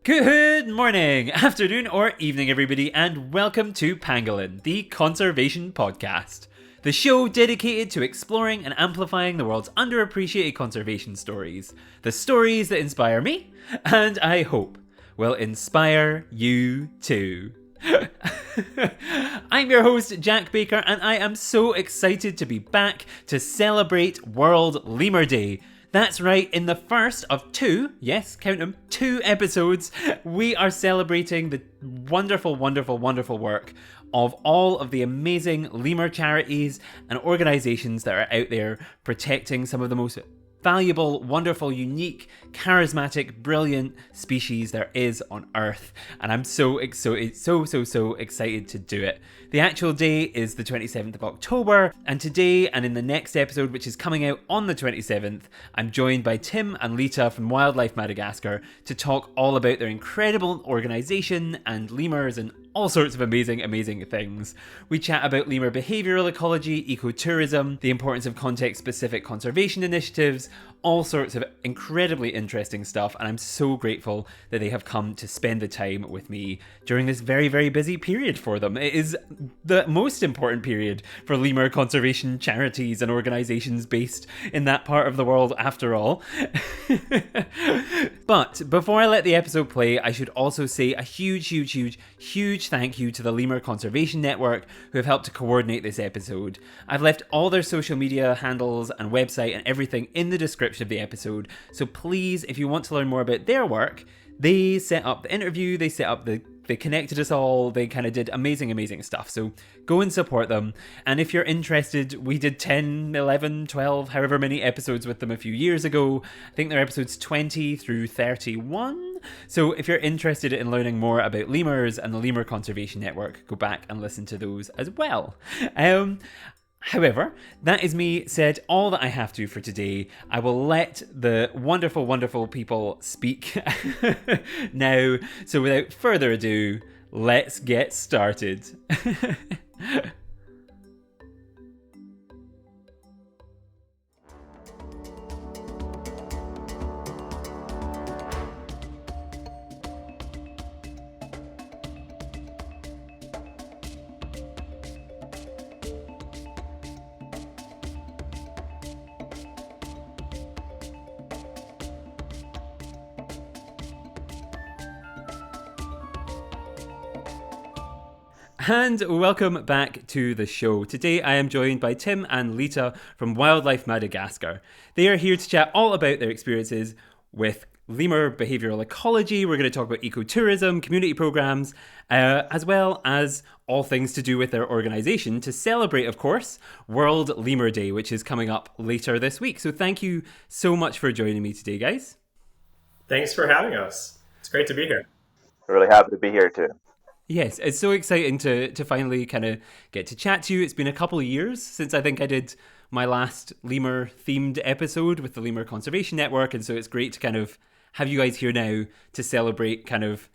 Good morning, afternoon, or evening, everybody, and welcome to Pangolin, the Conservation Podcast, the show dedicated to exploring and amplifying the world's underappreciated conservation stories. The stories that inspire me, and I hope will inspire you too. I'm your host, Jack Baker, and I am so excited to be back to celebrate World Lemur Day. That's right, in the first of two, yes, count them, 2 episodes, we are celebrating the wonderful, wonderful, wonderful work of all of the amazing lemur charities and organisations that are out there protecting some of the most valuable, wonderful, unique, charismatic, brilliant species there is on Earth. And I'm so excited to do it. The actual day is the 27th of October, and today and in the next episode, which is coming out on the 27th, I'm joined by Tim and Lytah from Wildlife Madagascar to talk all about their incredible organisation and lemurs and all sorts of amazing things. We chat about lemur behavioural ecology, ecotourism, the importance of context-specific conservation initiatives, all sorts of incredibly interesting stuff, and I'm so grateful that they have come to spend the time with me during this very, very busy period for them. It is the most important period for lemur conservation charities and organisations based in that part of the world, after all. But before I let the episode play, I should also say a huge thank you to the Lemur Conservation Network, who have helped to coordinate this episode. I've left all their social media handles and website and everything in the description of the episode, so please, if you want to learn more about their work, they set up the interview, they connected us all, they kind of did amazing stuff, so go and support them. And if you're interested, we did 10, 11, 12, however many episodes with them a few years ago. I think they're episodes 20 through 31. So if you're interested in learning more about lemurs and the Lemur Conservation Network, go back and listen to those as well. However, that is me said all that I have to for today. I will let the wonderful people speak now. So without further ado, let's get started. And welcome back to the show. Today I am joined by Tim and Lytah from Wildlife Madagascar. They are here to chat all about their experiences with Lemur Behavioural Ecology. We're going to talk about ecotourism, community programs, as well as all things to do with their organisation to celebrate, of course, World Lemur Day, which is coming up later this week. So thank you so much for joining me today, guys. Thanks for having us. It's great to be here. Really happy to be here too. Yes, it's so exciting to finally kind of get to chat to you. It's been a couple of years since I think I did my last lemur-themed episode with the Lemur Conservation Network, and so it's great to kind of have you guys here now to celebrate kind of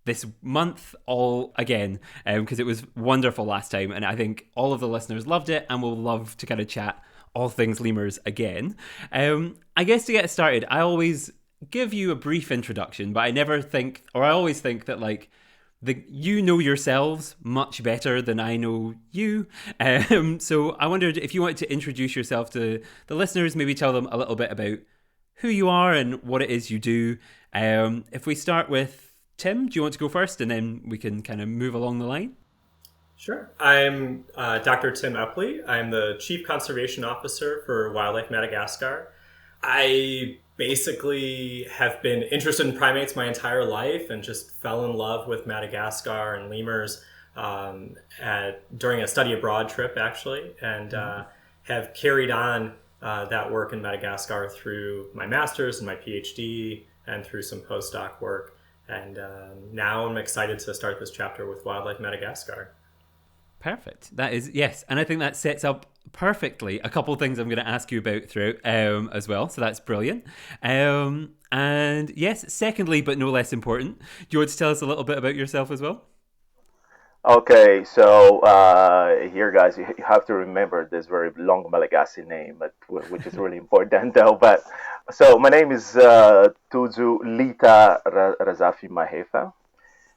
this month all again, because it was wonderful last time, and I think all of the listeners loved it, and will love to kind of chat all things lemurs again. I guess to get started, I always give you a brief introduction, but I always think that like, you know yourselves much better than I know you. So I wondered if you wanted to introduce yourself to the listeners, maybe tell them a little bit about who you are and what it is you do. If we start with Tim, do you want to go first and then we can kind of move along the line? Sure. I'm Dr. Tim Eppley. I'm the Chief Conservation Officer for Wildlife Madagascar. I basically have been interested in primates my entire life and just fell in love with Madagascar and lemurs during a study abroad trip, actually, and have carried on that work in Madagascar through my master's and my PhD and through some postdoc work. And now I'm excited to start this chapter with Wildlife Madagascar. Perfect. That is, yes. And I think that sets up perfectly a couple of things I'm going to ask you about throughout as well. So that's brilliant. And yes, secondly, but no less important, do you want to tell us a little bit about yourself as well? Okay, so here, guys, you have to remember this very long Malagasy name, which is really important, though. But So my name is Lytah Razafimahefa.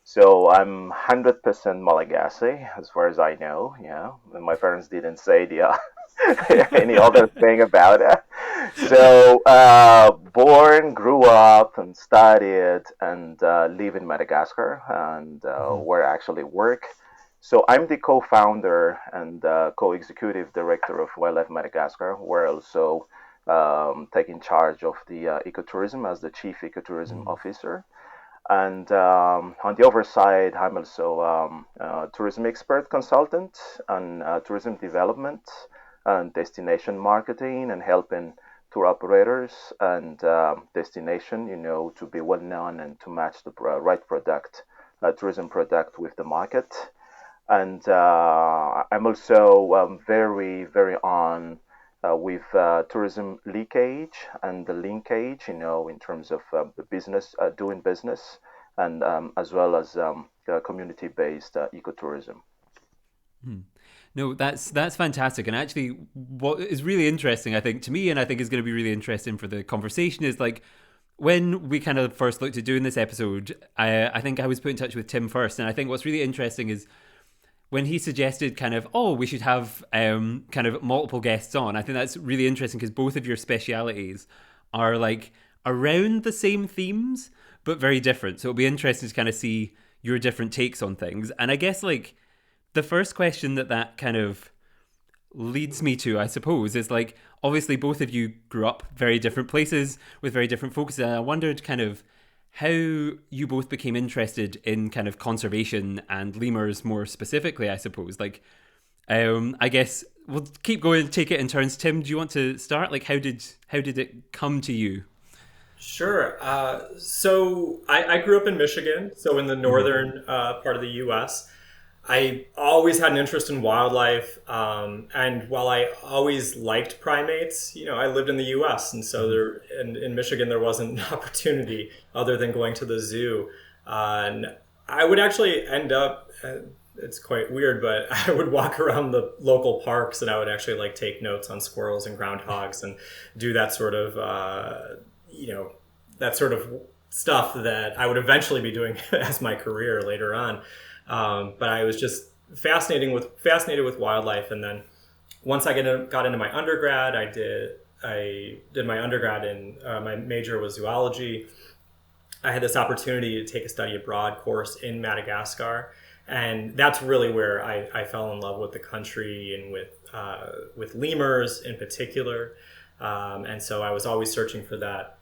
So I'm 100% Malagasy, as far as I know. Yeah, and my parents didn't say the any other thing about it. So born, grew up, and studied, and live in Madagascar, and where I actually work. So I'm the co-founder and co-executive director of Wildlife Madagascar. We're also taking charge of the ecotourism as the chief ecotourism officer. And on the other side, I'm also tourism expert consultant on tourism development and destination marketing and helping tour operators and destination, to be well known and to match the right product, tourism product with the market. And I'm also very, very on with tourism leakage and the linkage, in terms of the business, doing business, and as well as community-based ecotourism. No, that's fantastic. And actually, what is really interesting, I think, to me, and I think is going to be really interesting for the conversation, is like when we kind of first looked at doing this episode, I think I was put in touch with Tim first, and I think what's really interesting is when he suggested kind of, oh, we should have kind of multiple guests on. I think that's really interesting because both of your specialities are like around the same themes, but very different. So it'll be interesting to kind of see your different takes on things. And I guess like the first question that kind of leads me to, I suppose, is like, obviously both of you grew up very different places with very different focuses. And I wondered kind of how you both became interested in kind of conservation and lemurs more specifically, I suppose. Like, I guess we'll keep going, take it in turns. Tim, do you want to start? Like, how did it come to you? Sure. So I grew up in Michigan, so in the northern part of the U.S. I always had an interest in wildlife, and while I always liked primates, I lived in the U.S., and so in Michigan there wasn't an opportunity other than going to the zoo. And I would actually end up. It's quite weird, but I would walk around the local parks and I would actually like take notes on squirrels and groundhogs and do that sort of, that sort of stuff that I would eventually be doing as my career later on. But I was just fascinated with wildlife. And then once I got into my undergrad, I did my undergrad in, my major was zoology. I had this opportunity to take a study abroad course in Madagascar. And that's really where I fell in love with the country and with lemurs in particular. And so I was always searching for that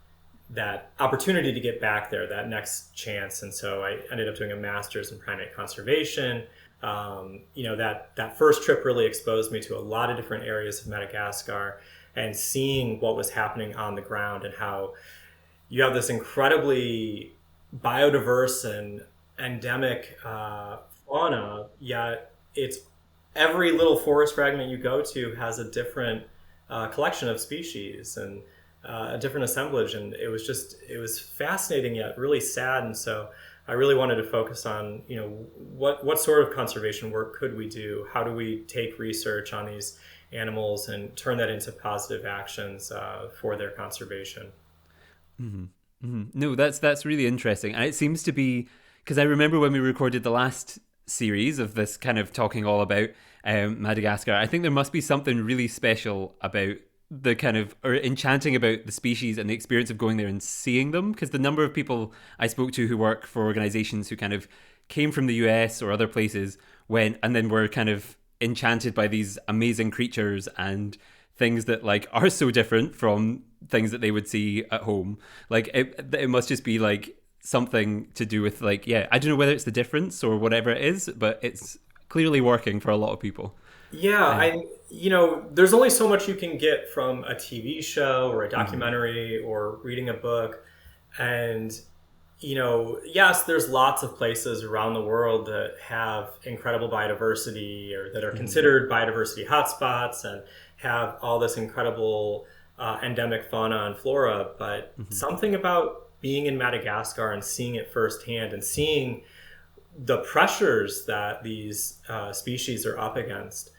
opportunity to get back there, that next chance. And so I ended up doing a master's in primate conservation. That first trip really exposed me to a lot of different areas of Madagascar and seeing what was happening on the ground and how you have this incredibly biodiverse and endemic fauna, yet it's every little forest fragment you go to has a different collection of species and a different assemblage. And it was fascinating yet really sad. And so I really wanted to focus on, what sort of conservation work could we do? How do we take research on these animals and turn that into positive actions for their conservation? Mm-hmm. Mm-hmm. No, that's really interesting. And it seems to be, because I remember when we recorded the last series of this kind of talking all about Madagascar, I think there must be something really special about the kind of, or enchanting about the species and the experience of going there and seeing them, because the number of people I spoke to who work for organizations who kind of came from the US or other places went and then were kind of enchanted by these amazing creatures and things that like are so different from things that they would see at home. Like it must just be like something to do with like, yeah, I don't know whether it's the difference or whatever it is, but it's clearly working for a lot of people. Yeah, there's only so much you can get from a TV show or a documentary or reading a book. And, yes, there's lots of places around the world that have incredible biodiversity or that are considered biodiversity hotspots and have all this incredible endemic fauna and flora. But something about being in Madagascar and seeing it firsthand and seeing the pressures that these species are up against,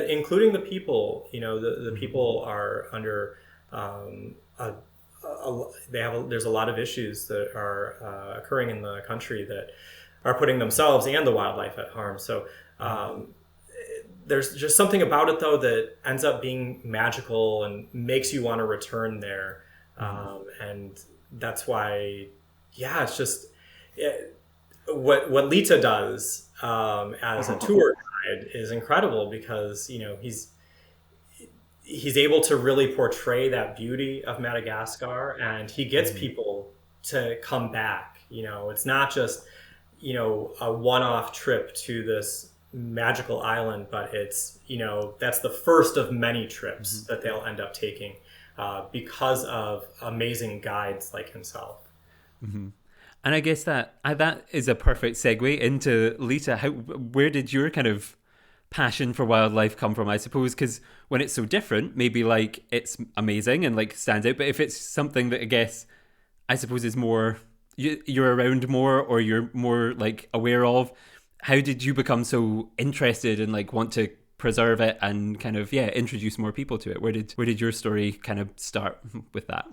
including the people. The people are under a, there's a lot of issues that are occurring in the country that are putting themselves and the wildlife at harm. So there's just something about it, though, that ends up being magical and makes you want to return there. And that's why, yeah, it's just what Lytah does as a tour guide is incredible, because he's able to really portray that beauty of Madagascar, and he gets people to come back. It's not just a one-off trip to this magical island, but it's that's the first of many trips that they'll end up taking because of amazing guides like himself. And I guess that is a perfect segue into Lytah. Where did your kind of passion for wildlife come from? I suppose because when it's so different, maybe like it's amazing and like stands out. But if it's something that I suppose is more you're around more, or you're more like aware of, how did you become so interested and like want to preserve it and kind of introduce more people to it? Where did your story kind of start with that?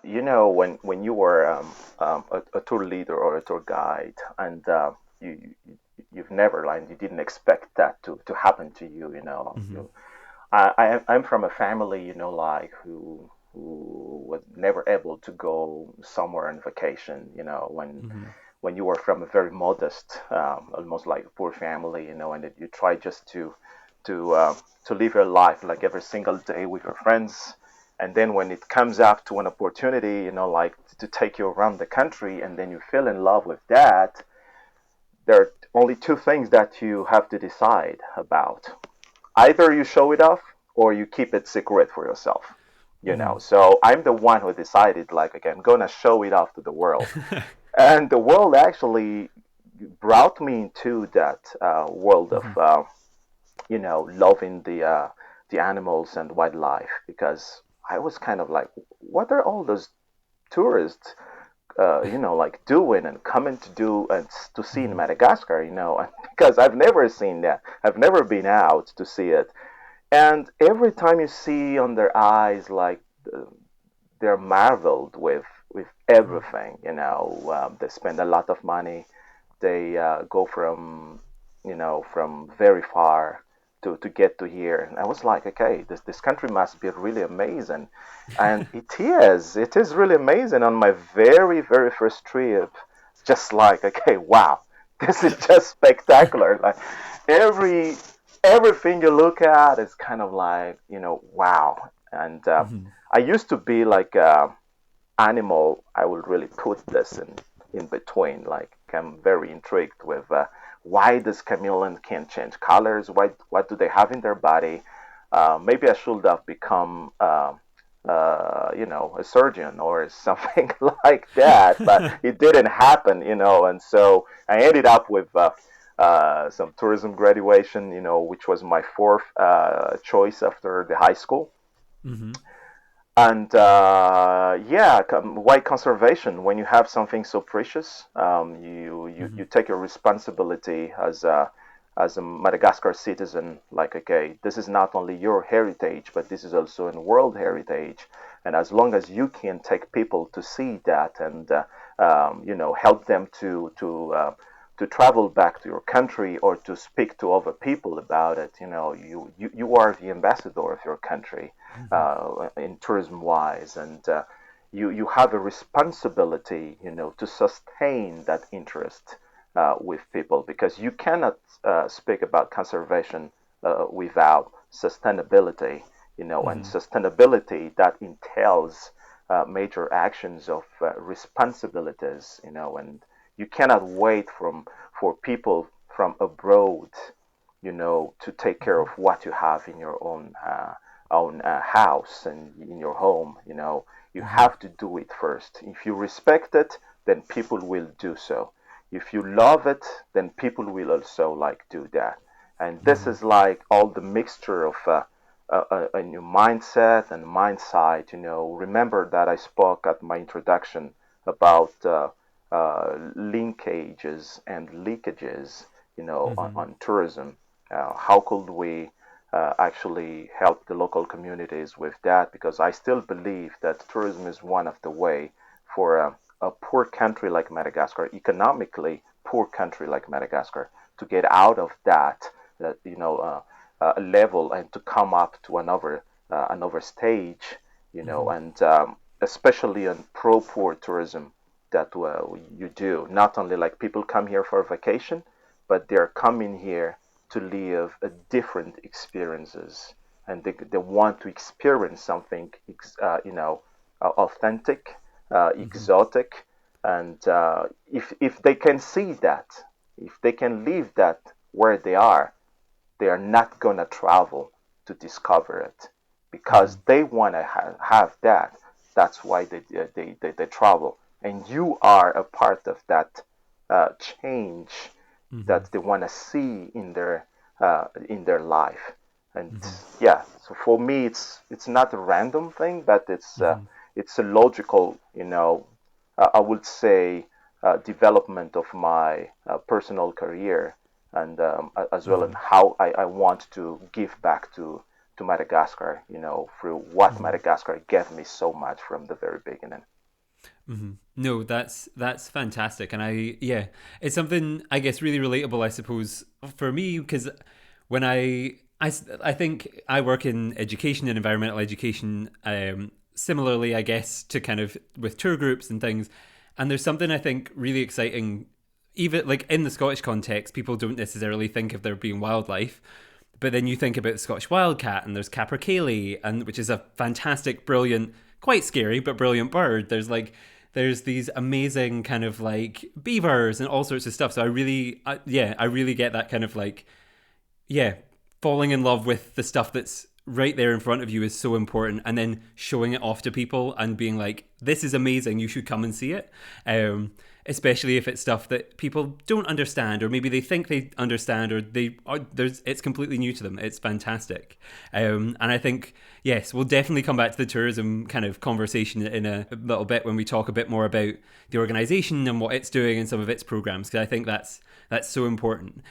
When you were a tour leader or a tour guide, and you've never, like, you didn't expect that to happen to you. I'm from a family, like who was never able to go somewhere on vacation. When you were from a very modest, almost like a poor family, and that you try just to live your life like every single day with your friends. And then when it comes up to an opportunity, like to take you around the country, and then you fell in love with that, there are only two things that you have to decide about. Either you show it off or you keep it secret for yourself. So I'm the one who decided, like, okay, I'm going to show it off to the world. And the world actually brought me into that world of, loving the animals and wildlife, because I was kind of like, what are all those tourists, like doing and coming to do and to see in Madagascar, because I've never seen that. I've never been out to see it. And every time you see on their eyes, like they're marveled with everything. They spend a lot of money. They go from very far to get to here. And I was like, okay, this country must be really amazing. And it is really amazing. On my very, very first trip, just like, okay, wow, this is just spectacular. Like everything you look at is kind of like, wow. And I used to be like animal. I would really put this in between. Like, I'm very intrigued with why does chameleon can change colors? What do they have in their body? Maybe I should have become a surgeon or something like that, but it didn't happen. And so I ended up with some tourism graduation, which was my fourth choice after the high school. And why conservation? When you have something so precious, you take a responsibility as a Madagascar citizen. Like, okay, this is not only your heritage, but this is also a world heritage. And as long as you can take people to see that, and help them to travel back to your country, or to speak to other people about it, you are the ambassador of your country in tourism wise, and you have a responsibility, to sustain that interest with people, because you cannot speak about conservation without sustainability, and sustainability that entails major actions of responsibilities, and you cannot wait for people from abroad, to take care of what you have in your own house and in your home. You have to do it first. If you respect it, then people will do so. If you love it, then people will also like do that. And this is like all the mixture of a new mindset and mindset. Remember that I spoke at my introduction about linkages and leakages, on tourism. How could we actually help the local communities with that, because I still believe that tourism is one of the way for a poor country like Madagascar, economically poor country like Madagascar, to get out of that level and to come up to another stage, and especially on pro-poor tourism that you do. Not only like people come here for vacation, but they're coming here to live a different experiences, and they want to experience something, authentic, exotic, and if they can see that, if they can live that where they are not gonna travel to discover it because they want to have that. That's why they travel, and you are a part of that change that they want to see in their life. And yeah, so for me, it's not a random thing, but it's a logical, I would say, development of my personal career, and as well as how I want to give back to Madagascar, through what Madagascar gave me so much from the very beginning. No, that's fantastic, and it's something I guess really relatable, I suppose, for me, because when I think I work in education and environmental education, similarly, I guess, to kind of with tour groups and things, and there's something I think really exciting, even like in the Scottish context, people don't necessarily think of there being wildlife. But then you think about the Scottish wildcat, and there's capercaillie, and which is a fantastic, brilliant, quite scary but brilliant bird. There's these amazing kind of like beavers and all sorts of stuff. So I really get that kind of like, falling in love with the stuff that's right there in front of you is so important, and then showing it off to people and being like, this is amazing, you should come and see it. Especially if it's stuff that people don't understand, or maybe they think they understand, or it's completely new to them. It's fantastic. And I think, yes, we'll definitely come back to the tourism kind of conversation in a little bit when we talk a bit more about the organisation and what it's doing and some of its programs, because I think that's so important.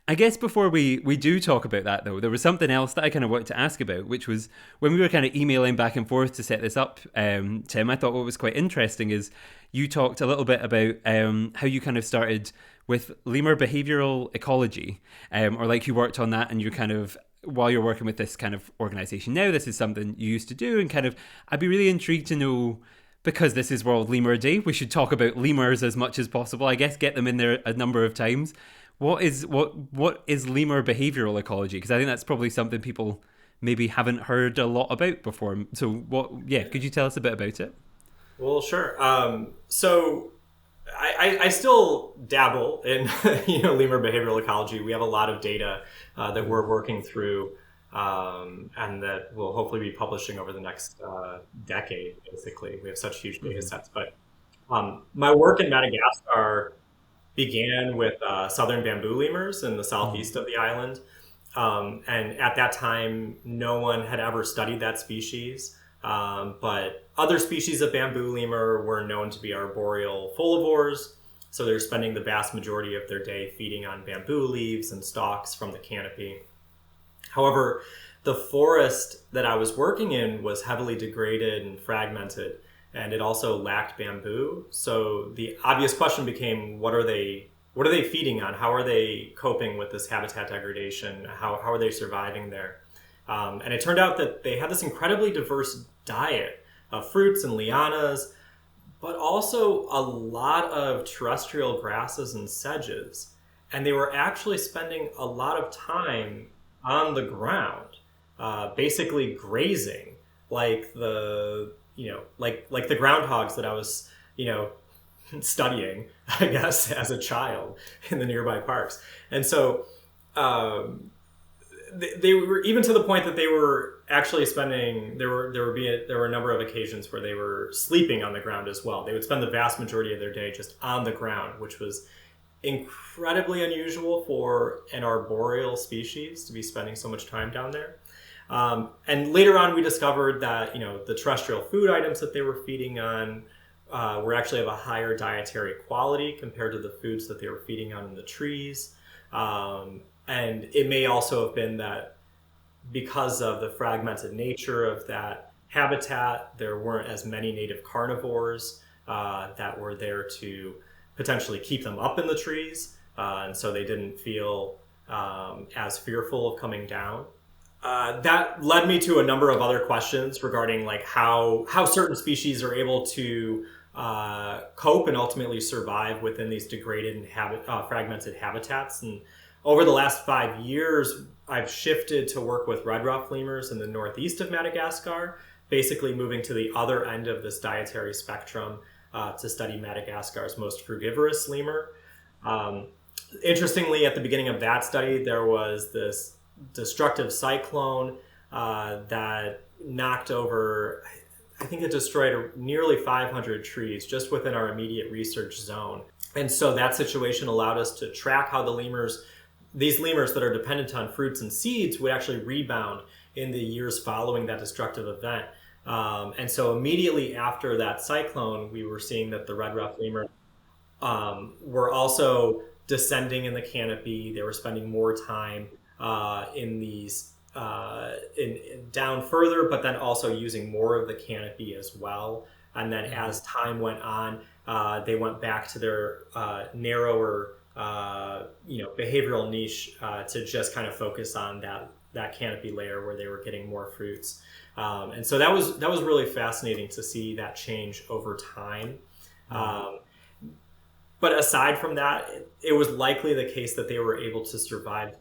I guess before we do talk about that, though, there was something else that I kind of wanted to ask about, which was when we were kind of emailing back and forth to set this up, Tim, I thought what was quite interesting is you talked a little bit about how you kind of started with Lemur Behavioural Ecology, or like you worked on that, and you kind of, while you're working with this kind of organisation now, this is something you used to do, and kind of, I'd be really intrigued to know, because this is World Lemur Day, we should talk about lemurs as much as possible, I guess, get them in there a number of times. What is lemur behavioural ecology? Because I think that's probably something people maybe haven't heard a lot about before. So could you tell us a bit about it? Well, sure. So I still dabble in lemur behavioral ecology. We have a lot of data that we're working through, and that we'll hopefully be publishing over the next decade. Basically, we have such huge data sets. But my work in Madagascar began with southern bamboo lemurs in the southeast of the island. And at that time, no one had ever studied that species. But other species of bamboo lemur were known to be arboreal folivores. So they're spending the vast majority of their day feeding on bamboo leaves and stalks from the canopy. However, the forest that I was working in was heavily degraded and fragmented, and it also lacked bamboo. So the obvious question became, what are they feeding on? How are they coping with this habitat degradation? How are they surviving there? And it turned out that they had this incredibly diverse diet of fruits and lianas, but also a lot of terrestrial grasses and sedges. And they were actually spending a lot of time on the ground, basically grazing, like the groundhogs that I was, studying, I guess, as a child in the nearby parks. And so they were even to the point that they were actually spending, there were a number of occasions where they were sleeping on the ground as well. They would spend the vast majority of their day just on the ground, which was incredibly unusual for an arboreal species to be spending so much time down there. And later on, we discovered that the terrestrial food items that they were feeding on were actually of a higher dietary quality compared to the foods that they were feeding on in the trees. And it may also have been that because of the fragmented nature of that habitat, there weren't as many native carnivores that were there to potentially keep them up in the trees. And so they didn't feel as fearful of coming down. That led me to a number of other questions regarding like how certain species are able to cope and ultimately survive within these degraded and fragmented habitats. And over the last 5 years, I've shifted to work with red ruff lemurs in the northeast of Madagascar, basically moving to the other end of this dietary spectrum to study Madagascar's most frugivorous lemur. Interestingly, at the beginning of that study, there was this destructive cyclone that knocked over, I think it destroyed nearly 500 trees just within our immediate research zone. And so that situation allowed us to track how these lemurs that are dependent on fruits and seeds would actually rebound in the years following that destructive event. And so immediately after that cyclone, we were seeing that the red ruff lemur were also descending in the canopy. They were spending more time in these down further, but then also using more of the canopy as well. And then as time went on, they went back to their narrower behavioral niche to just kind of focus on that canopy layer where they were getting more fruits. And so that was really fascinating to see that change over time. But aside from that, it was likely the case that they were able to survive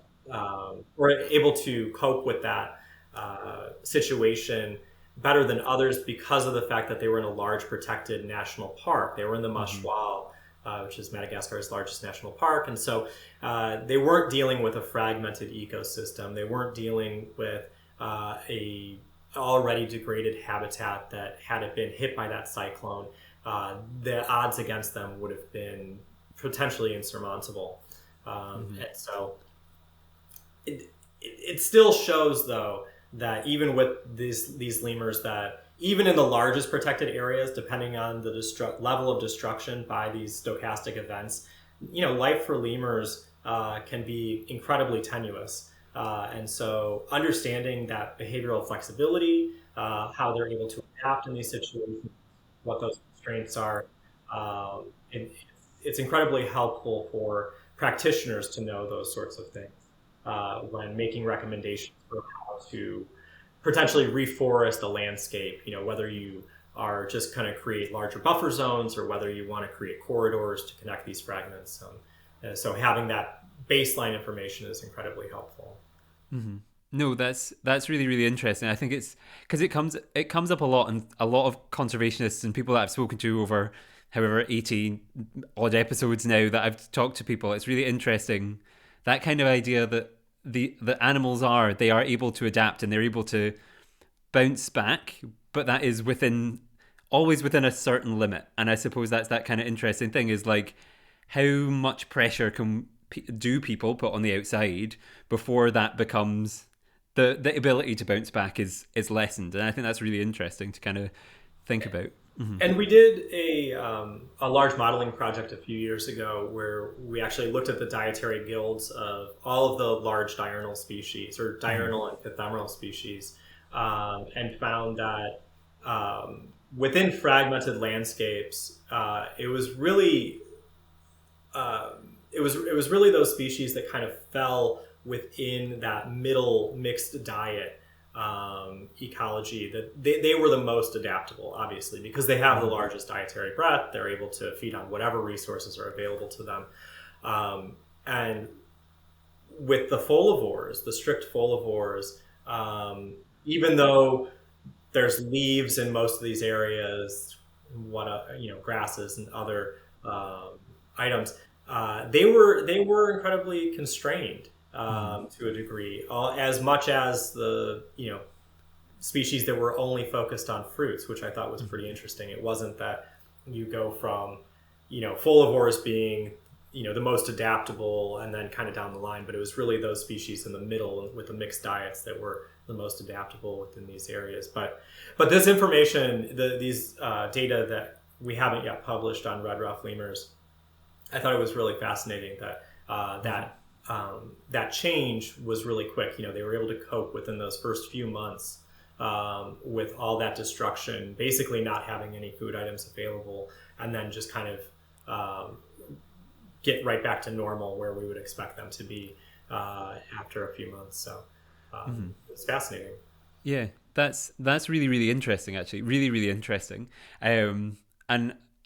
or able to cope with that situation better than others because of the fact that they were in a large protected national park. They were in the Mashwal, which is Madagascar's largest national park. And so they weren't dealing with a fragmented ecosystem. They weren't dealing with a already degraded habitat that had it been hit by that cyclone, the odds against them would have been potentially insurmountable. And so it still shows, though, that even with these lemurs, that even in the largest protected areas, depending on the level of destruction by these stochastic events, life for lemurs can be incredibly tenuous. And so understanding that behavioral flexibility, how they're able to adapt in these situations, what those constraints are, it's incredibly helpful for practitioners to know those sorts of things when making recommendations for how to potentially reforest a landscape, whether you are just kind of create larger buffer zones or whether you want to create corridors to connect these fragments. So having that baseline information is incredibly helpful. Mm-hmm. No, that's really, really interesting. I think it's because it comes up a lot, and a lot of conservationists and people that I've spoken to over however 80 odd episodes now that I've talked to people. It's really interesting, that kind of idea that the animals are able to adapt and they're able to bounce back, but that is always within a certain limit. And I suppose that's that kind of interesting thing, is like how much pressure do people put on the outside before that becomes the ability to bounce back is lessened. And I think that's really interesting to kind of think about. Mm-hmm. And we did a large modeling project a few years ago where we actually looked at the dietary guilds of all of the large diurnal species, or diurnal and ephemeral species, and found that within fragmented landscapes, it was really those species that kind of fell within that middle mixed diet ecology, that they were the most adaptable, obviously, because they have the largest dietary breadth. They're able to feed on whatever resources are available to them. And with the folivores, the strict folivores, even though there's leaves in most of these areas, grasses and other items, they were incredibly constrained to a degree, as much as the species that were only focused on fruits, which I thought was pretty interesting. It wasn't that you go from folivores being the most adaptable and then kind of down the line, but it was really those species in the middle with the mixed diets that were the most adaptable within these areas. But this information, these data that we haven't yet published on red ruff lemurs, I thought it was really fascinating that that that change was really quick. They were able to cope within those first few months with all that destruction, basically not having any food items available, and then just kind of get right back to normal where we would expect them to be after a few months. So it's fascinating. Yeah, that's really really interesting. Actually, really really interesting. And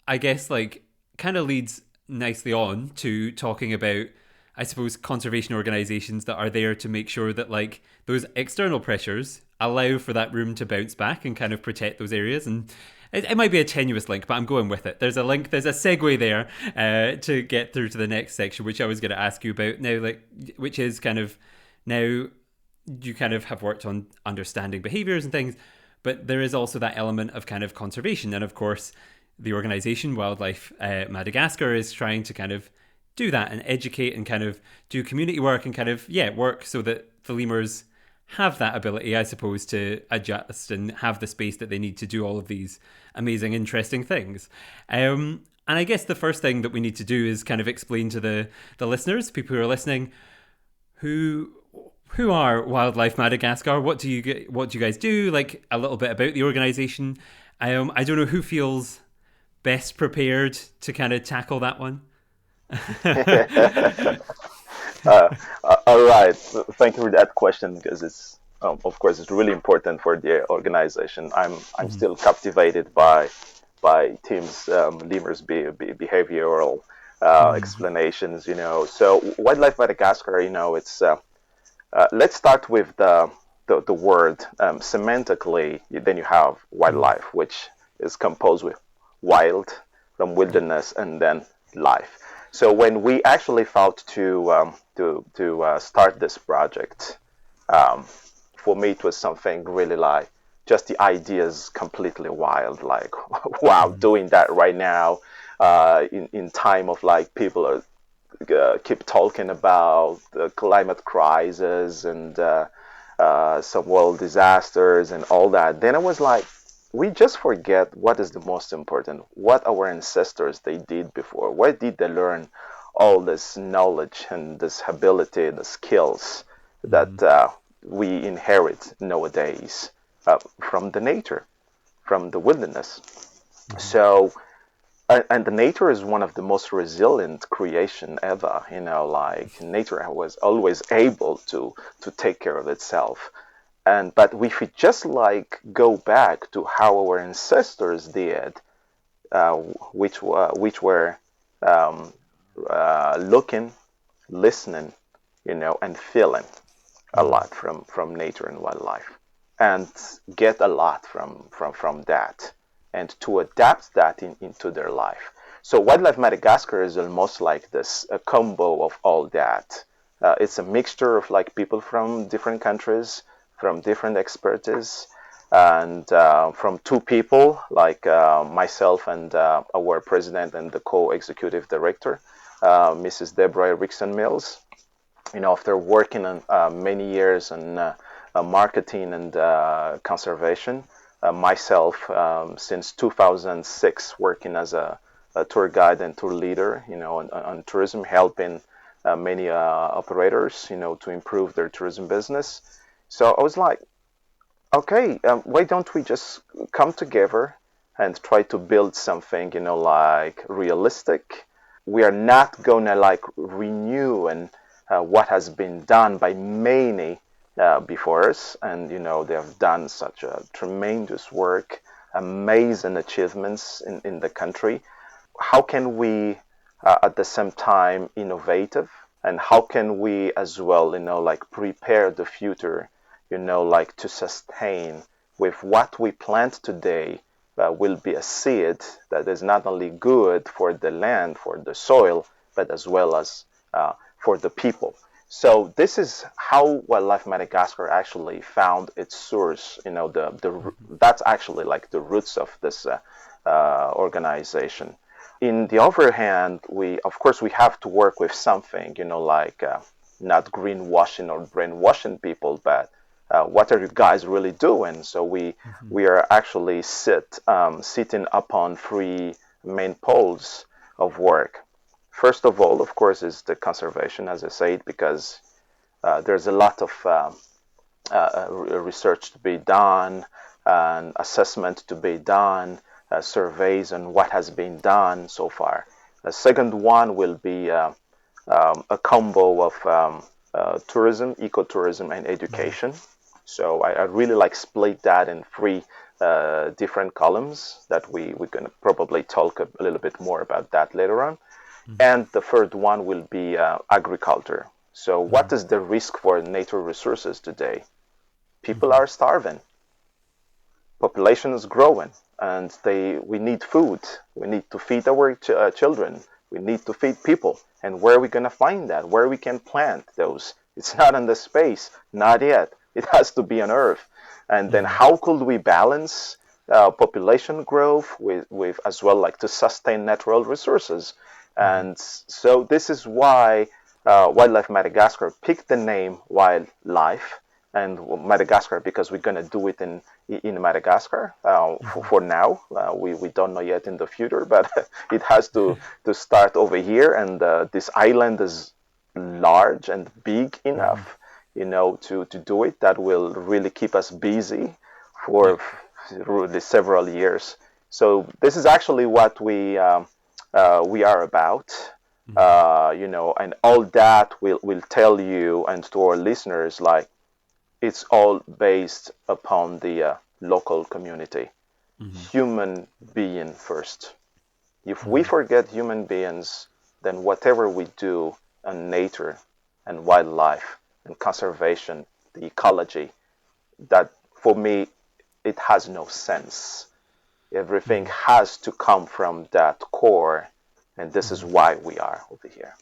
I guess like kind of leads nicely on to talking about, I suppose, conservation organizations that are there to make sure that like those external pressures allow for that room to bounce back and kind of protect those areas. And it might be a tenuous link, but I'm going with it. There's a link, there's a segue there to get through to the next section, which I was going to ask you about now, like, which is kind of now you kind of have worked on understanding behaviors and things, but there is also that element of kind of conservation. And of course, the organization Wildlife Madagascar is trying to kind of do that and educate and kind of do community work and kind of, work so that the lemurs have that ability, I suppose, to adjust and have the space that they need to do all of these amazing, interesting things. And I guess the first thing that we need to do is kind of explain to the listeners, people who are listening, who are Wildlife Madagascar? What do you guys do? Like a little bit about the organization. I don't know who feels best prepared to kind of tackle that one. All right. Thank you for that question, because it's, of course, it's really important for the organization. I'm still captivated by Tim's Lemur's behavioral explanations. So Wildlife Madagascar, it's let's start with the word semantically. Then you have wildlife, which is composed with wild from wilderness and then life. So when we actually thought to start this project, for me it was something really like just the ideas completely wild. Like, wow, doing that right now in time of like people are keep talking about the climate crisis and some world disasters and all that. Then I was like, we just forget what is the most important, what our ancestors they did before. Where did they learn all this knowledge and this ability, the skills that we inherit nowadays from the nature, from the wilderness? So, and the nature is one of the most resilient creation ever. Like nature was always able to take care of itself. But if we just like go back to how our ancestors did, which were looking, listening, and feeling a lot from nature and wildlife, and get a lot from that, and to adapt that into their life. So Wildlife Madagascar is almost like this, a combo of all that. It's a mixture of like people from different countries, from different expertise, and from two people like myself and our president and the co-executive director, Mrs. Deborah Erickson Mills. After working on many years on marketing and conservation, myself since 2006 working as a tour guide and tour leader, on tourism, helping many operators, to improve their tourism business. So I was like, okay, why don't we just come together and try to build something, like realistic. We are not gonna like renew and what has been done by many before us, and they have done such a tremendous work, amazing achievements in the country. How can we at the same time innovative, and how can we as well like prepare the future, like to sustain with what we plant today will be a seed that is not only good for the land, for the soil, but as well as for the people. So this is how Wildlife Madagascar actually found its source. That's actually like the roots of this organization. In the other hand, we have to work with something, like not greenwashing or brainwashing people, but what are you guys really doing? So we are actually sitting upon three main poles of work. First of all, of course, is the conservation, as I said, because there's a lot of research to be done, and assessment to be done, surveys on what has been done so far. The second one will be a combo of tourism, ecotourism, and education. So I really like split that in three different columns that we're going to probably talk a little bit more about that later on. And the third one will be agriculture. So what is the risk for nature resources today? People are starving. Population is growing, and we need food. We need to feed our children. We need to feed people. And where are we going to find that? Where we can plant those? It's not in the space, not yet. It has to be on Earth. And then how could we balance population growth with as well, like to sustain natural resources? And so this is why Wildlife Madagascar picked the name Wildlife and Madagascar, because we're going to do it in Madagascar for now. We don't know yet in the future, but it has to start over here. And this island is large and big enough, to do it. That will really keep us busy for really several years. So this is actually what we are about. And all that will tell you and to our listeners, like, it's all based upon the local community. Human being first. If we forget human beings, then whatever we do on nature and wildlife and conservation, the ecology, that for me, it has no sense. Everything has to come from that core, and this is why we are over here.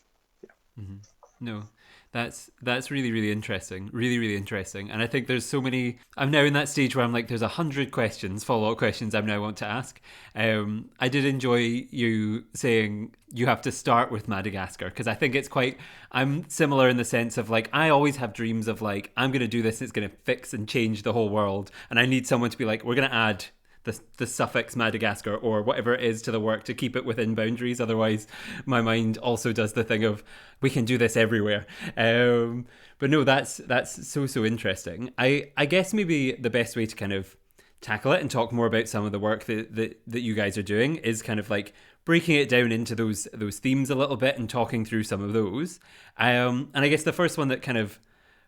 No, that's really, really interesting. Really, really interesting. And I think there's so many. I'm now in that stage where I'm like, there's 100 questions, follow-up questions I now want to ask. I did enjoy you saying you have to start with Madagascar, because I think I'm similar in the sense of, like, I always have dreams of, like, I'm going to do this, it's going to fix and change the whole world. And I need someone to be like, we're going to add the suffix Madagascar or whatever it is to the work to keep it within boundaries. Otherwise, my mind also does the thing of, we can do this everywhere. But no, that's so interesting. I guess maybe the best way to kind of tackle it and talk more about some of the work that you guys are doing is kind of like breaking it down into those themes a little bit and talking through some of those. And I guess the first one that kind of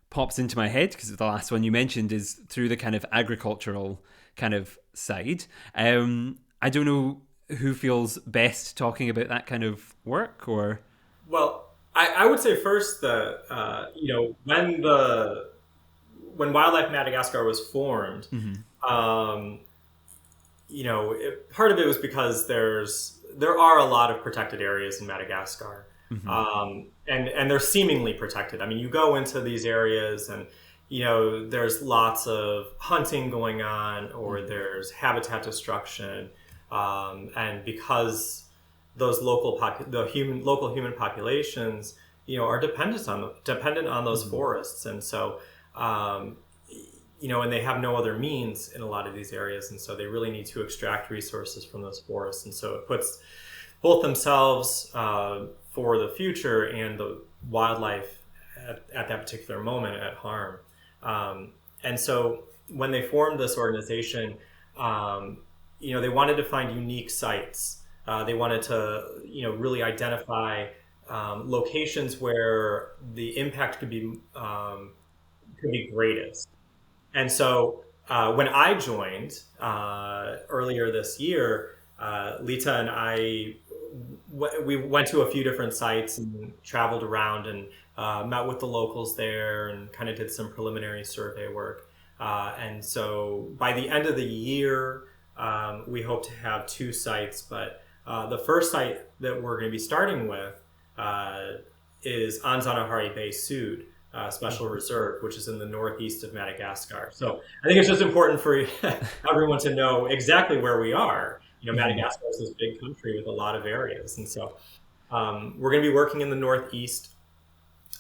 pops into my head, because the last one you mentioned, is through the kind of agricultural kind of side. I don't know who feels best talking about that kind of work, or... Well, I would say first that, when Wildlife Madagascar was formed, part of it was because there are a lot of protected areas in Madagascar. And they're seemingly protected. I mean, you go into these areas and, there's lots of hunting going on, or there's habitat destruction. And because those local human populations, are dependent on those forests. And so, and they have no other means in a lot of these areas. And so they really need to extract resources from those forests. And so it puts both themselves for the future and the wildlife at that particular moment at harm. And so when they formed this organization, they wanted to find unique sites. They wanted to, really identify locations where the impact could be greatest. And so when I joined earlier this year, Lytah and I, we went to a few different sites and traveled around and met with the locals there and kind of did some preliminary survey work. And so by the end of the year, we hope to have 2 sites, but the first site that we're going to be starting with is Anzanahari Bay Sud Special Reserve, which is in the northeast of Madagascar. So I think it's just important for everyone to know exactly where we are. Madagascar is this big country with a lot of areas. And so we're going to be working in the northeast.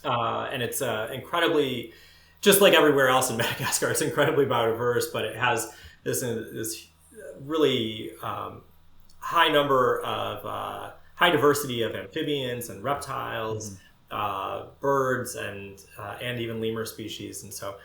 And it's incredibly, just like everywhere else in Madagascar, it's incredibly biodiverse, but it has this really high number of high diversity of amphibians and reptiles, birds, and even lemur species. And so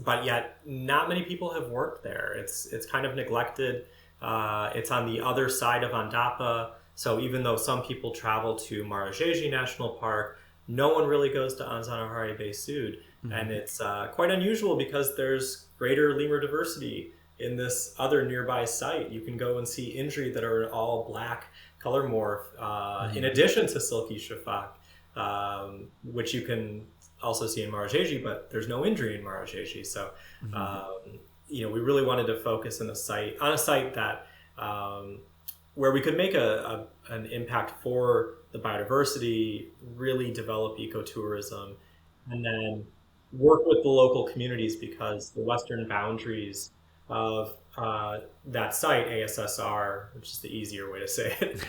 but yet not many people have worked there. It's kind of neglected. It's on the other side of Andapa. So even though some people travel to Marajeji National Park, no one really goes to Anzanahari Bay Sud. And it's quite unusual because there's greater lemur diversity in this other nearby site. You can go and see Indri that are all black color morph, in addition to silky shafak, which you can also see in Marajeji, but there's no Indri in Marajeji. So, we really wanted to focus on a site that where we could make an impact for the biodiversity, really develop ecotourism, and then work with the local communities, because the western boundaries of that site, ASSR, which is the easier way to say it,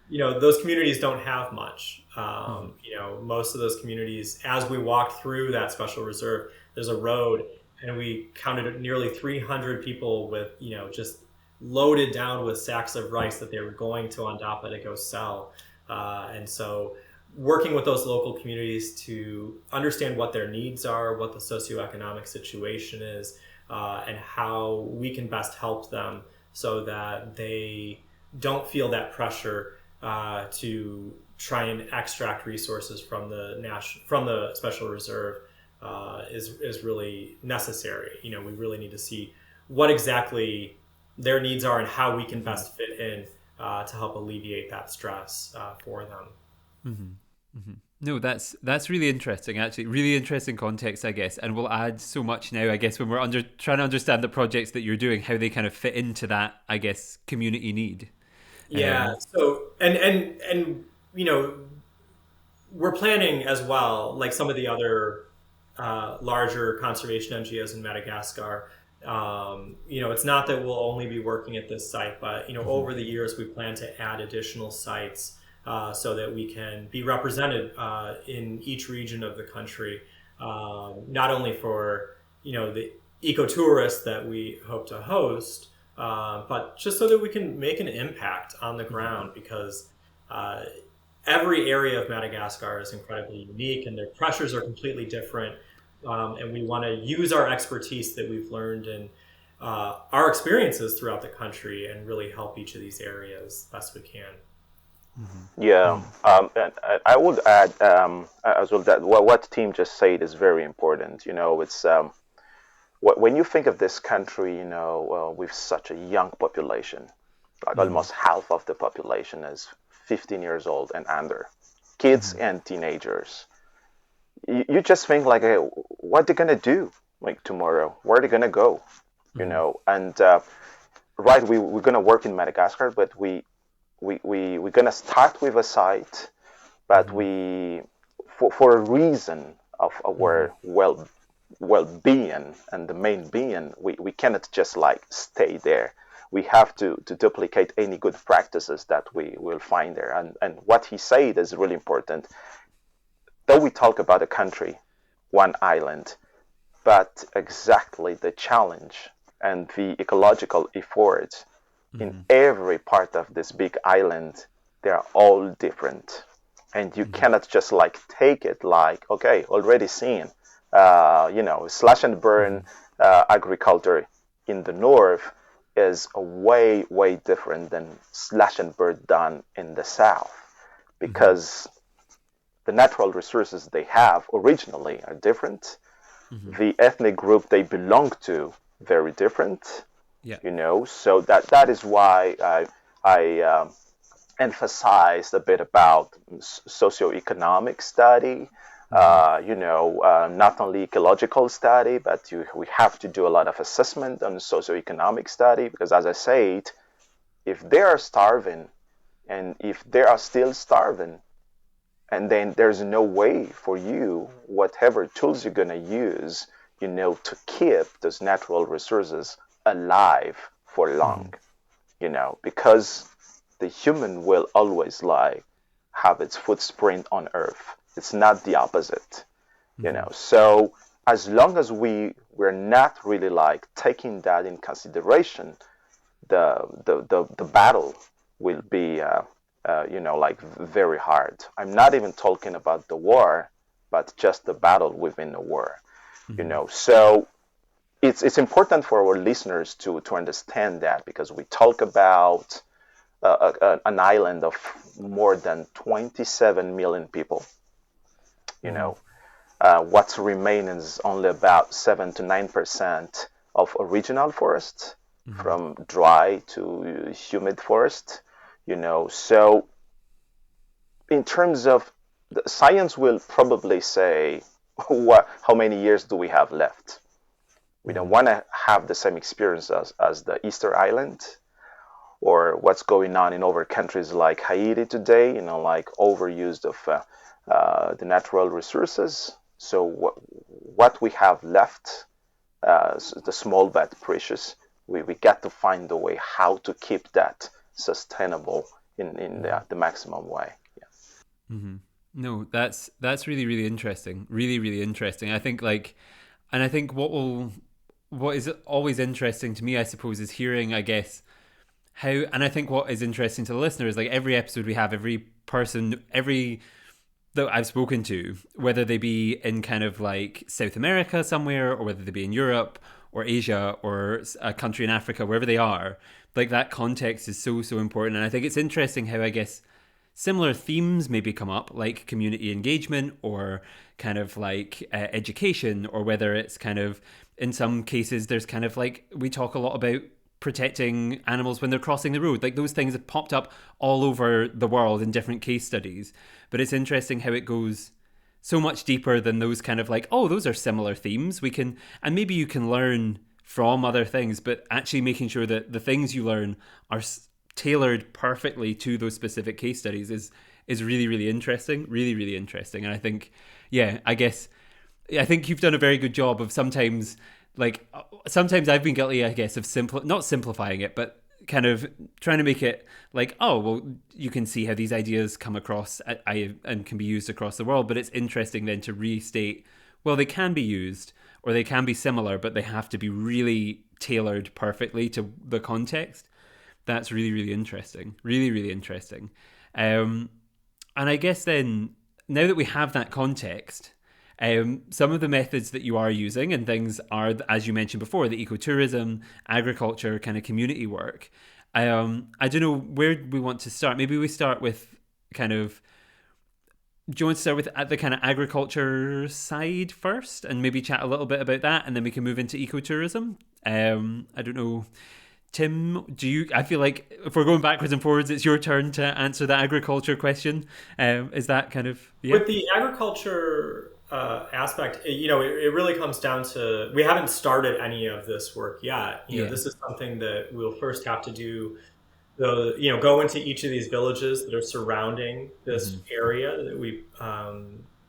those communities don't have much. Most of those communities, as we walked through that special reserve, there's a road, and we counted nearly 300 people with, just loaded down with sacks of rice that they were going to Andapa to go sell. And so working with those local communities to understand what their needs are, what the socioeconomic situation is, and how we can best help them so that they don't feel that pressure to try and extract resources from the special reserve is really necessary. We really need to see what exactly their needs are and how we can best fit in to help alleviate that stress for them. No, that's really interesting, actually. Really interesting context, I guess. And we'll add so much now, I guess, when we're trying to understand the projects that you're doing, how they kind of fit into that, I guess, community need. Yeah. So, and we're planning as well, like some of the other larger conservation NGOs in Madagascar. It's not that we'll only be working at this site, but, over the years, we plan to add additional sites so that we can be represented in each region of the country, not only for, the ecotourists that we hope to host, but just so that we can make an impact on the ground, because every area of Madagascar is incredibly unique and their pressures are completely different. And we want to use our expertise that we've learned and our experiences throughout the country and really help each of these areas best we can. Yeah, and I would add as well that what Tim just said is very important. It's when you think of this country, with such a young population, like almost half of the population is 15 years old and under, kids and teenagers. You just think like, hey, what they're gonna do like tomorrow? Where are they gonna go? And right, we're gonna work in Madagascar, but we're gonna start with a site, but for a reason of our well-being and the main being, we cannot just like stay there. We have to duplicate any good practices that we will find there. And what he said is really important. Though we talk about a country, one island, but exactly the challenge and the ecological efforts in every part of this big island, they are all different. And you cannot just like take it like, okay, already seen, slash and burn agriculture in the north is way, way different than slash and burn done in the south, because the natural resources they have originally are different. The ethnic group they belong to, very different. So that is why I emphasized a bit about socioeconomic study, not only ecological study, but we have to do a lot of assessment on socioeconomic study, because as I said, if they are starving and if they are still starving, and then there's no way for you, whatever tools you're going to use, to keep those natural resources alive for long, because the human will always have its footprint on Earth. It's not the opposite, So as long as we're not really taking that in consideration, the battle will be, like very hard. I'm not even talking about the war, but just the battle within the war. So it's important for our listeners to understand that, because we talk about an island of more than 27 million people. What's remaining is only about 7 to 9% of original forest, from dry to humid forest. So in terms of the science will probably say, how many years do we have left? We don't want to have the same experience as the Easter Island, or what's going on in other countries like Haiti today, like overused of the natural resources. So what we have left, the small but precious, we got to find a way how to keep that sustainable in the maximum way. Yeah. No, that's really, really interesting. Really, really interesting. I think and I think what is always interesting to me, I suppose, is hearing, I guess, how, and I think what is interesting to the listener is, like, every episode we have, every person, that I've spoken to, whether they be in kind of like South America somewhere, or whether they be in Europe or Asia or a country in Africa, wherever they are, like, that context is so, so important. And I think it's interesting how, I guess, similar themes maybe come up, like community engagement, or kind of like education, or whether it's kind of, in some cases, there's kind of like, we talk a lot about protecting animals when they're crossing the road. Like, those things have popped up all over the world in different case studies. But it's interesting how it goes so much deeper than those kind of like, oh, those are similar themes. And maybe you can learn from other things, but actually making sure that the things you learn are tailored perfectly to those specific case studies is really, really interesting. Really, really interesting. And I think, I think you've done a very good job of sometimes I've been guilty, I guess, of not simplifying it, but kind of trying to make it like, oh, well, you can see how these ideas come across and can be used across the world. But it's interesting then to restate, well, they can be used, or they can be similar, but they have to be really tailored perfectly to the context. That's really, really interesting. Really, really interesting. And I guess then, now that we have that context, some of the methods that you are using and things are, as you mentioned before, the ecotourism, agriculture, kind of community work. I don't know where we want to start. Maybe we start with kind of, do you want to start with the kind of agriculture side first, and maybe chat a little bit about that, and then we can move into ecotourism? I don't know. Tim, I feel like if we're going backwards and forwards, it's your turn to answer the agriculture question. Is that kind of... Yeah? With the agriculture aspect, it really comes down to, we haven't started any of this work yet. This is something that we'll first have to do. Go into each of these villages that are surrounding this area that we,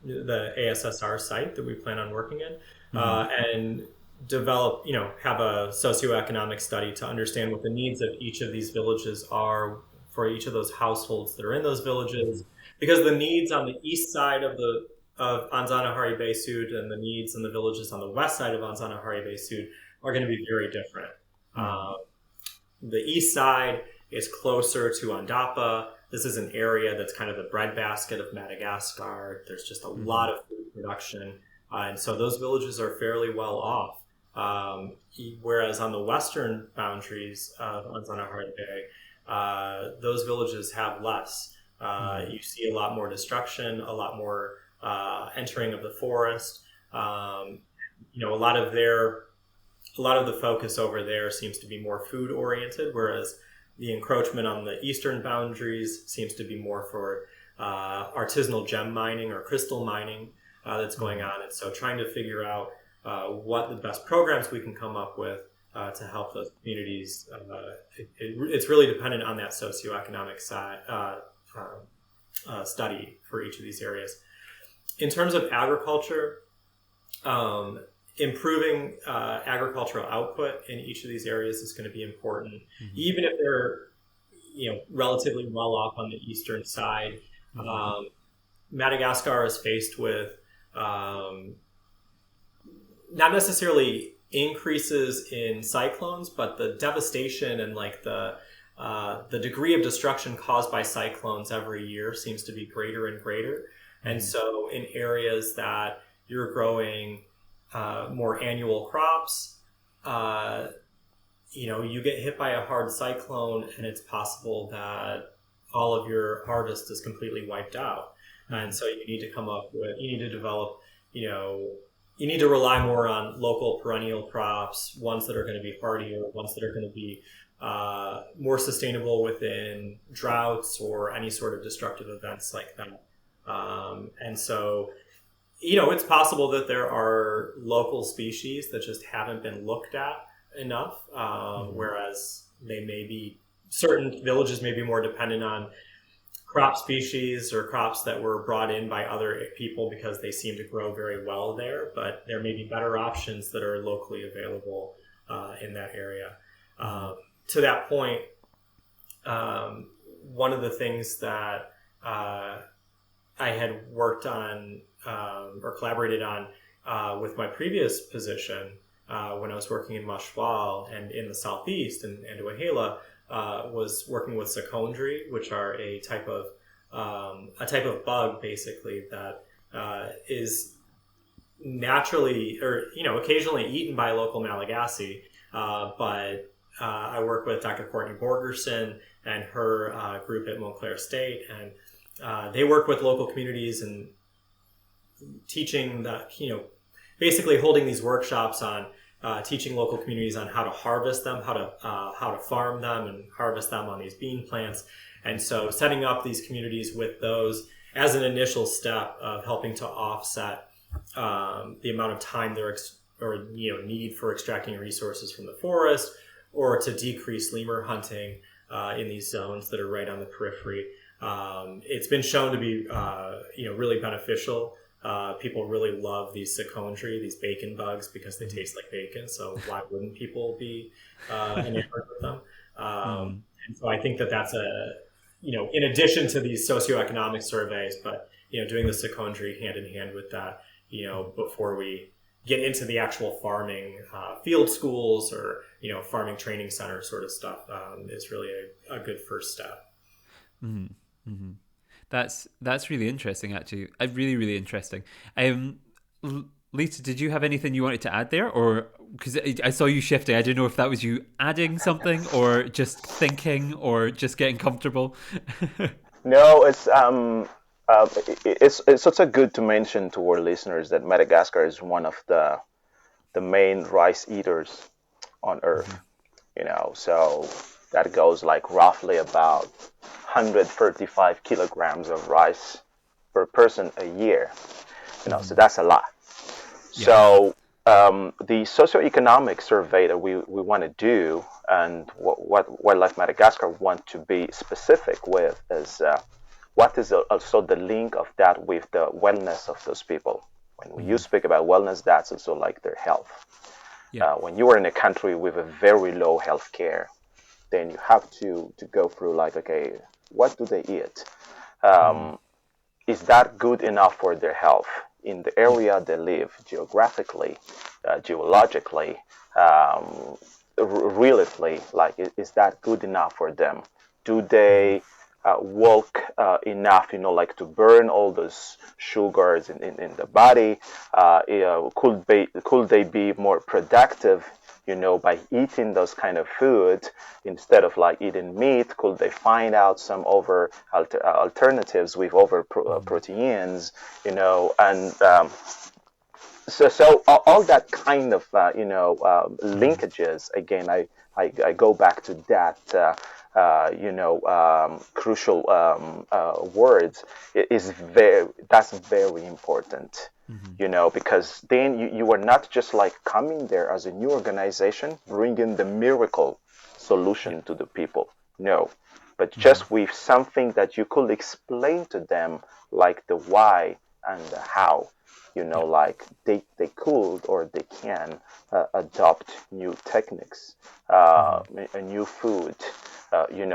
the ASSR site that we plan on working in, and develop, have a socioeconomic study to understand what the needs of each of these villages are for each of those households that are in those villages, because the needs on the east side of Anzana Bay Sud and the needs in the villages on the west side of Anzana Bay Sud are going to be very different. The east side is closer to Andapa. This is an area that's kind of the breadbasket of Madagascar. There's just a lot of food production. And so those villages are fairly well off. Whereas on the western boundaries of Anzana Bay, those villages have less. You see a lot more destruction, a lot more entering of the forest. A lot of the focus over there seems to be more food oriented, whereas the encroachment on the eastern boundaries seems to be more for artisanal gem mining or crystal mining that's going on. And so trying to figure out what the best programs we can come up with to help those communities. It's really dependent on that socioeconomic side study for each of these areas. In terms of agriculture, improving agricultural output in each of these areas is going to be important, even if they're relatively well off on the eastern side. Madagascar is faced with not necessarily increases in cyclones, but the devastation and like the the degree of destruction caused by cyclones every year seems to be greater and greater. And so in areas that you're growing more annual crops, you get hit by a hard cyclone and it's possible that all of your harvest is completely wiped out. And so you need to develop, you need to rely more on local perennial crops, ones that are going to be hardier, ones that are going to be more sustainable within droughts or any sort of destructive events like that. And so, it's possible that there are local species that just haven't been looked at enough, whereas certain villages may be more dependent on crop species or crops that were brought in by other people because they seem to grow very well there, but there may be better options that are locally available in that area. To that point, one of the things that I had worked on or collaborated on with my previous position when I was working in Mashwal and in the southeast and Wahela, was working with secondary, which are a type of bug basically that is naturally or occasionally eaten by local Malagasy, but I work with Dr. Courtney Borgerson and her group at Montclair State, and they work with local communities and teaching basically holding these workshops on teaching local communities on how to harvest them, how to farm them and harvest them on these bean plants. And so setting up these communities with those as an initial step of helping to offset the amount of time need for extracting resources from the forest, or to decrease lemur hunting in these zones that are right on the periphery. It's been shown to be really beneficial. People really love these secondary, these bacon bugs, because they taste like bacon. So why wouldn't people be enamored with them? And so I think that's in addition to these socioeconomic surveys, but doing the secondary hand in hand with that, before we get into the actual farming field schools or farming training center sort of stuff, is really a good first step. Mm-hmm. Mm-hmm. That's really interesting, actually. Really, really interesting. Lytah, did you have anything you wanted to add there, or because I saw you shifting? I didn't know if that was you adding something, or just thinking, or just getting comfortable. No, it's such a good to mention to our listeners that Madagascar is one of the main rice eaters on Earth. So that goes like roughly about 135 kilograms of rice per person a year. So that's a lot. Yeah. So the socioeconomic survey that we want to do, and what Wildlife Madagascar want to be specific with, is what is also the link of that with the wellness of those people. When you speak about wellness, that's also like their health. Yeah. When you are in a country with a very low health care, then you have to go through like, okay, what do they eat? Is that good enough for their health in the area they live, geographically, geologically, relatively? Like, is that good enough for them? Do they walk enough, like to burn all those sugars in the body? Could they be more productive, by eating those kind of food instead of like eating meat? Could they find out some alternatives with proteins, and so all that kind of linkages. Again, I go back to that crucial words. That's very important. Because then you are not just like coming there as a new organization, bringing the miracle solution to the people. No, but just with something that you could explain to them, like the why and the how, like they could or they can adopt new techniques, a new food,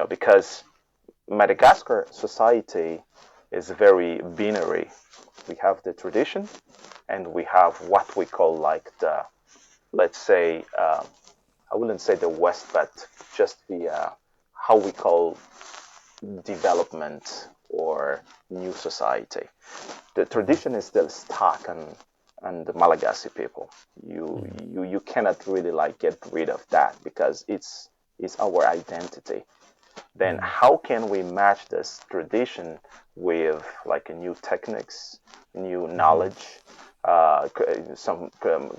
because Madagascar society is very binary. We have the tradition, and we have what we call like the, let's say, I wouldn't say the West, but just the how we call development or new society. The tradition is still stuck on the Malagasy people. You cannot really like get rid of that because it's our identity. Then how can we match this tradition with like a new techniques, new knowledge, some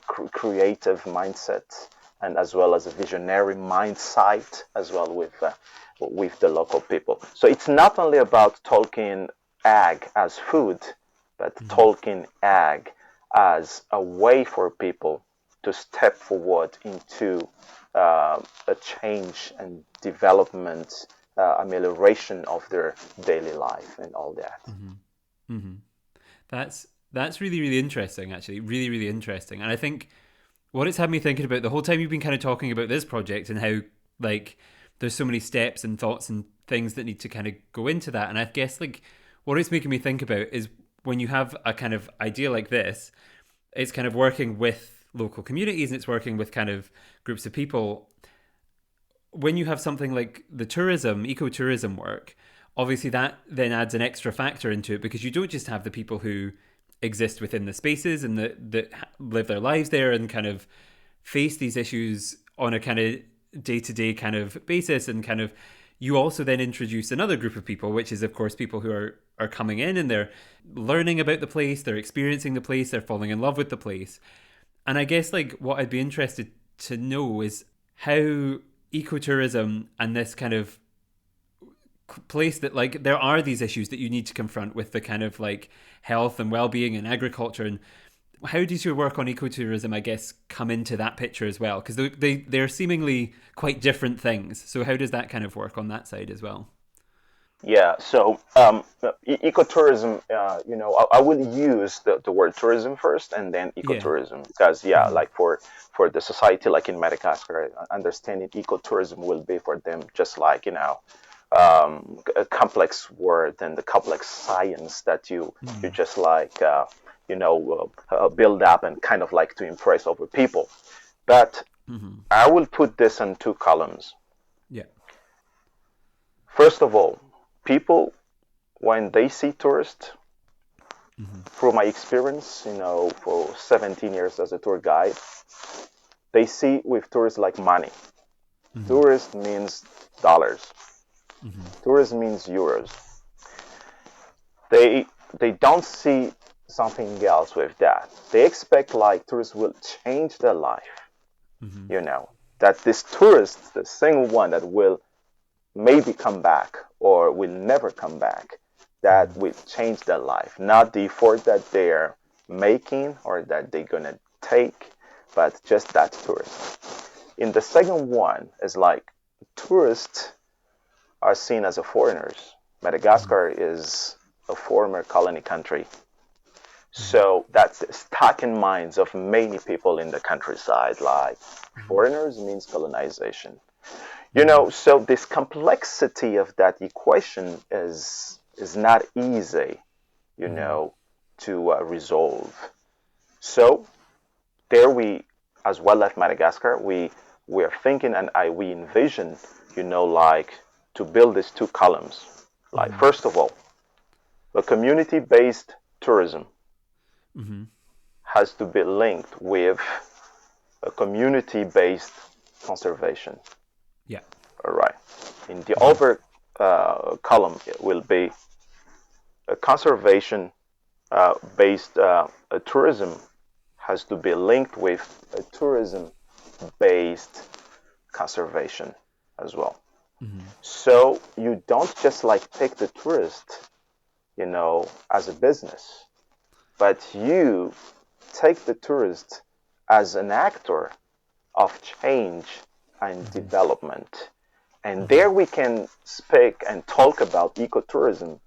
creative mindset, and as well as a visionary mindset as well with the local people. So it's not only about talking ag as food, but talking ag as a way for people to step forward into a change and development, amelioration of their daily life and all that. That's really, really interesting, actually. Really, really interesting. And I think what it's had me thinking about the whole time you've been kind of talking about this project and how, like, there's so many steps and thoughts and things that need to kind of go into that. And I guess, like, what it's making me think about is when you have a kind of idea like this, it's kind of working with local communities and it's working with kind of groups of people. When you have something like the tourism, ecotourism work, obviously that then adds an extra factor into it because you don't just have the people who exist within the spaces and that live their lives there and kind of face these issues on a kind of day-to-day kind of basis, and kind of you also then introduce another group of people, which is of course people who are coming in and they're learning about the place, they're experiencing the place, they're falling in love with the place. And I guess like what I'd be interested to know is how ecotourism and this kind of place that like there are these issues that you need to confront with the kind of like health and well-being and agriculture, and how does your work on ecotourism, I guess, come into that picture as well? Because they're seemingly quite different things. So how does that kind of work on that side as well? Yeah, so ecotourism, I will use the word tourism first and then ecotourism because, like for the society like in Madagascar, understanding ecotourism will be for them just like, a complex word and the complex science that you just like, build up and kind of like to impress over people. But I will put this in two columns. Yeah. First of all, people, when they see tourists, through my experience, for 17 years as a tour guide, they see with tourists like money. Tourist means dollars. Tourism means euros. They don't see something else with that. They expect like tourists will change their life. That this tourist, the single one that will maybe come back or will never come back, that will change their life, not the effort that they're making or that they're gonna take, but just that tourist. In the second one is like tourists are seen as foreigners. Madagascar is a former colony country. So that's stuck in minds of many people in the countryside, like foreigners means colonization. So this complexity of that equation is not easy, to resolve. So there we, as Wildlife Madagascar, we are thinking and we envision, like to build these two columns. Like first of all, the community-based tourism has to be linked with a community-based conservation. Yeah. All right. In the other column, it will be a conservation based tourism has to be linked with a tourism-based conservation as well. So you don't just like take the tourist, as a business, but you take the tourist as an actor of change and development. And there we can speak and talk about ecotourism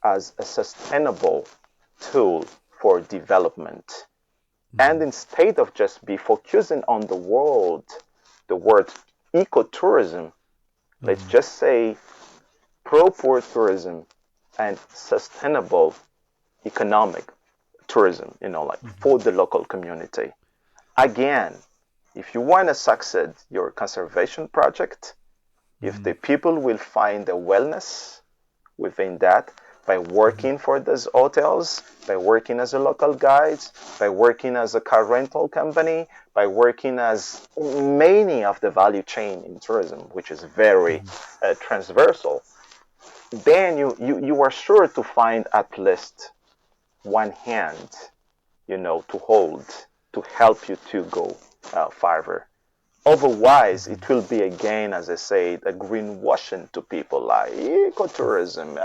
as a sustainable tool for development. And instead of just be focusing on the word ecotourism, let's just say pro-poor tourism and sustainable economic tourism, for the local community. Again, if you want to succeed your conservation project, If the people will find the wellness within that by working for those hotels, by working as a local guides, by working as a car rental company, by working as many of the value chain in tourism, which is very transversal, then you are sure to find at least one hand, to hold, to help you to go farther. Otherwise, it will be again, as I say, a greenwashing to people like ecotourism.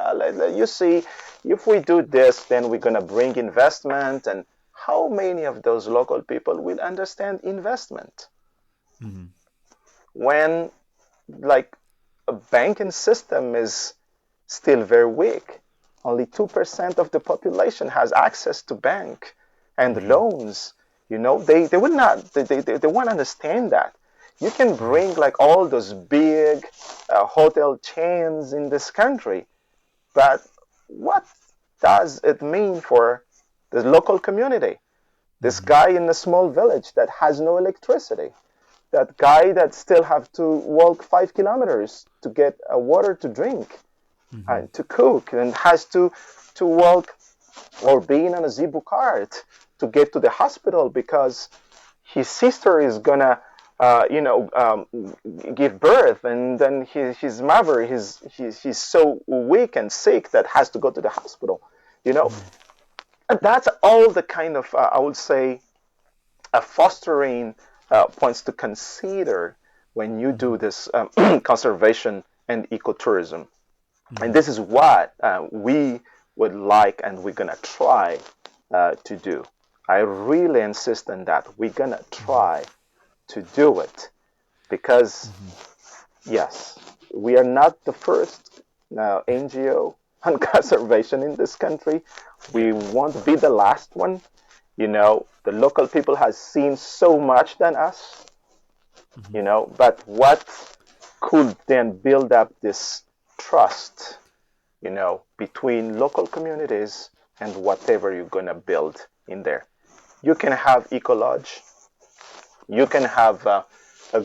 You see, if we do this, then we're going to bring investment. And how many of those local people will understand investment? When, like, a banking system is still very weak. Only 2% of the population has access to bank and loans. They would not, they won't understand that. You can bring like all those big hotel chains in this country, but what does it mean for the local community? This guy in a small village that has no electricity, that guy that still have to walk 5 kilometers to get water to drink and to cook, and has to walk or being on a zebu cart to get to the hospital because his sister is gonna give birth, and then his mother, he's so weak and sick that has to go to the hospital. And that's all the kind of I would say fostering points to consider when you do this conservation and ecotourism. And this is what we would like, and we're gonna try to do. I really insist on that. We're gonna try to do it because, yes, we are not the first NGO on conservation in this country. We won't be the last one. The local people has seen so much than us. But what could then build up this trust, between local communities and whatever you're gonna build in there? You can have eco-lodge. You can have a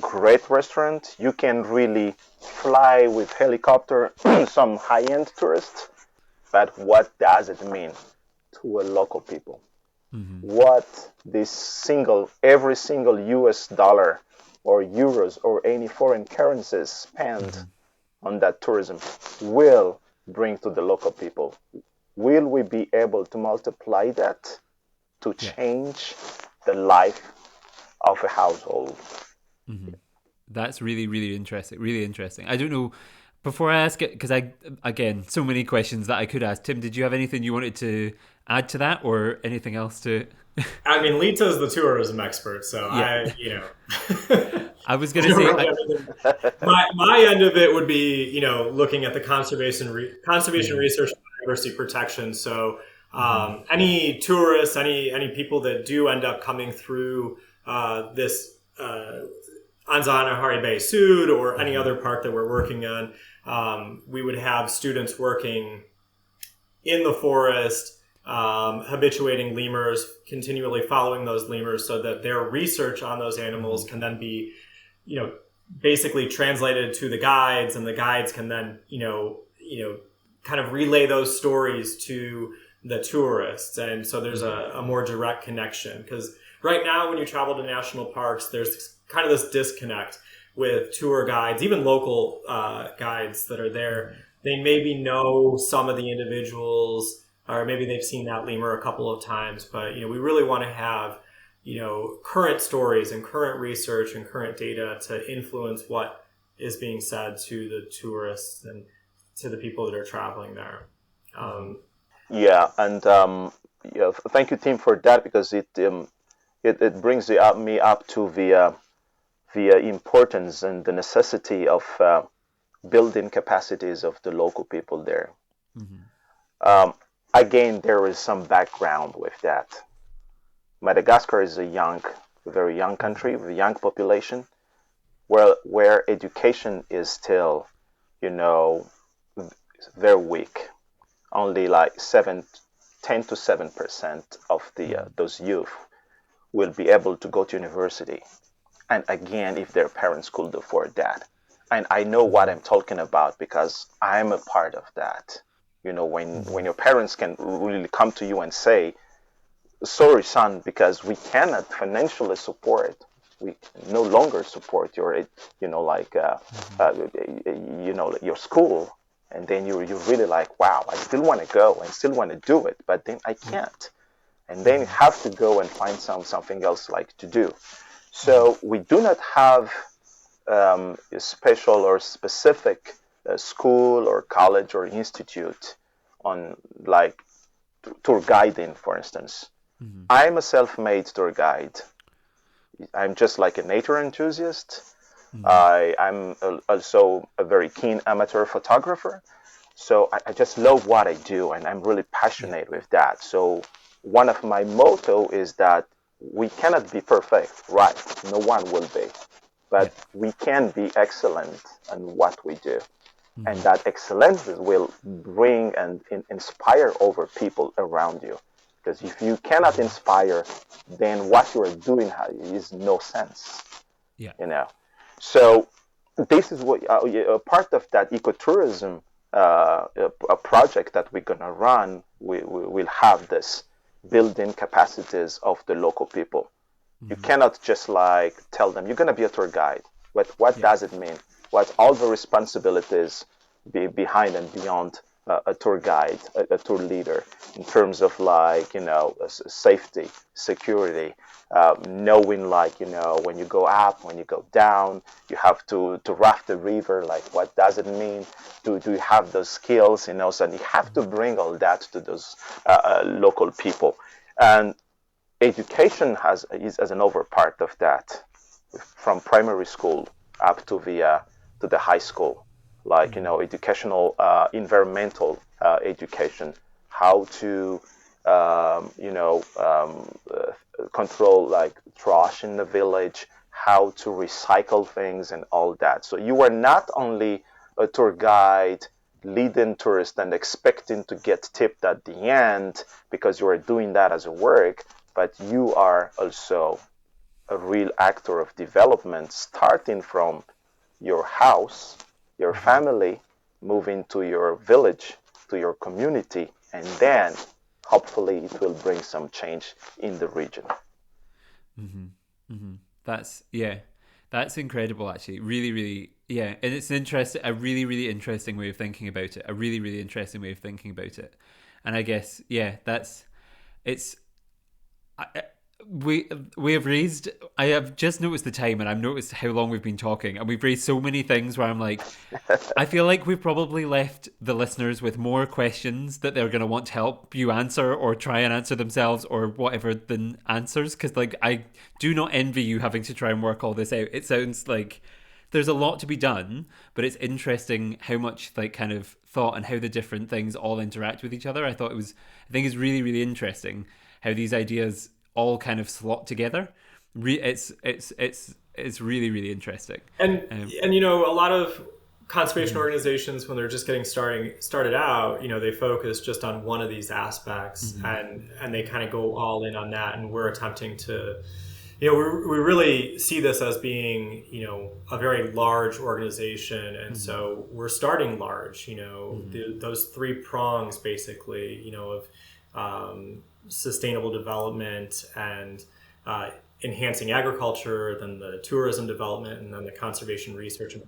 great restaurant. You can really fly with helicopter some high-end tourists. But what does it mean to a local people? What every single US dollar or euros or any foreign currencies spent on that tourism will bring to the local people? Will we be able to multiply that to change the life of a household? That's really, really interesting. Really interesting. I don't know. Before I ask it, because again, so many questions that I could ask. Tim, did you have anything you wanted to add to that, or anything else to? I mean, Lytah's the tourism expert, so Yeah. I was going to say my end of it would be, looking at the conservation research and biodiversity protection. So any tourists, any people that do end up coming through this Anzana Bay Sud or any other park that we're working on, we would have students working in the forest, habituating lemurs, continually following those lemurs so that their research on those animals can then be, basically translated to the guides, and the guides can then, kind of relay those stories to the tourists. And so there's a more direct connection, because right now when you travel to national parks, there's kind of this disconnect with tour guides, even local guides that are there. They maybe know some of the individuals, or maybe they've seen that lemur a couple of times, but we really want to have current stories and current research and current data to influence what is being said to the tourists and to the people that are traveling there. Thank you, Tim, for that, because it brings me up to the importance and the necessity of building capacities of the local people there. Again, there is some background with that. Madagascar is a very young country with a young population, where education is still, very weak. Only like 10 to 7% of those youth will be able to go to university. And again, if their parents could afford that. and I know what I'm talking about because I'm a part of that. When your parents can really come to you and say, sorry, son, because we cannot financially support, we no longer support your, your school. And then you're really like, wow, I still want to go, I still want to do it, but then I can't. And then you have to go and find something else like to do. So we do not have a special or specific school or college or institute on like tour guiding, for instance. I'm a self-made tour guide. I'm just like a nature enthusiast. I'm also a very keen amateur photographer. So I just love what I do, and I'm really passionate with that. So one of my motto is that we cannot be perfect, right? No one will be, but we can be excellent in what we do. And that excellence will bring and inspire over people around you. Because if you cannot inspire, then what you are doing is no sense. So this is what a part of that ecotourism a project that we're gonna run. We'll have this building capacities of the local people. You cannot just like tell them you're gonna be a tour guide. What does it mean? What all the responsibilities behind and beyond a tour guide, a tour leader, in terms of like safety, security, knowing like when you go up, when you go down, you have to raft the river. Like what does it mean? Do you have those skills? So you have to bring all that to those local people, and education is as an over part of that, from primary school up to the high school. Like educational environmental education, how to control like trash in the village, how to recycle things and all that. So you are not only a tour guide leading tourists and expecting to get tipped at the end because you are doing that as a work, but you are also a real actor of development, starting from your house, your family, moving to your village, to your community, and then hopefully it will bring some change in the region. That's incredible, actually. Really, really, and it's a really, really interesting way of thinking about it. A really, really interesting way of thinking about it. And I guess, we have raised. I have just noticed the time, and I've noticed how long we've been talking, and we've raised so many things where I'm like, I feel like we've probably left the listeners with more questions that they're going to want to help you answer or try and answer themselves or whatever than answers. Because like I do not envy you having to try and work all this out. It sounds like there's a lot to be done, but it's interesting how much like kind of thought and how the different things all interact with each other. I think it's really, really interesting how these ideas all kind of slot together. It's really, really interesting. And a lot of conservation organizations, when they're just getting started out, they focus just on one of these aspects, and they kind of go all in on that. And we're attempting to, we really see this as being, a very large organization, and so we're starting large. Those three prongs basically, of sustainable development and enhancing agriculture, then the tourism development, and then the conservation research and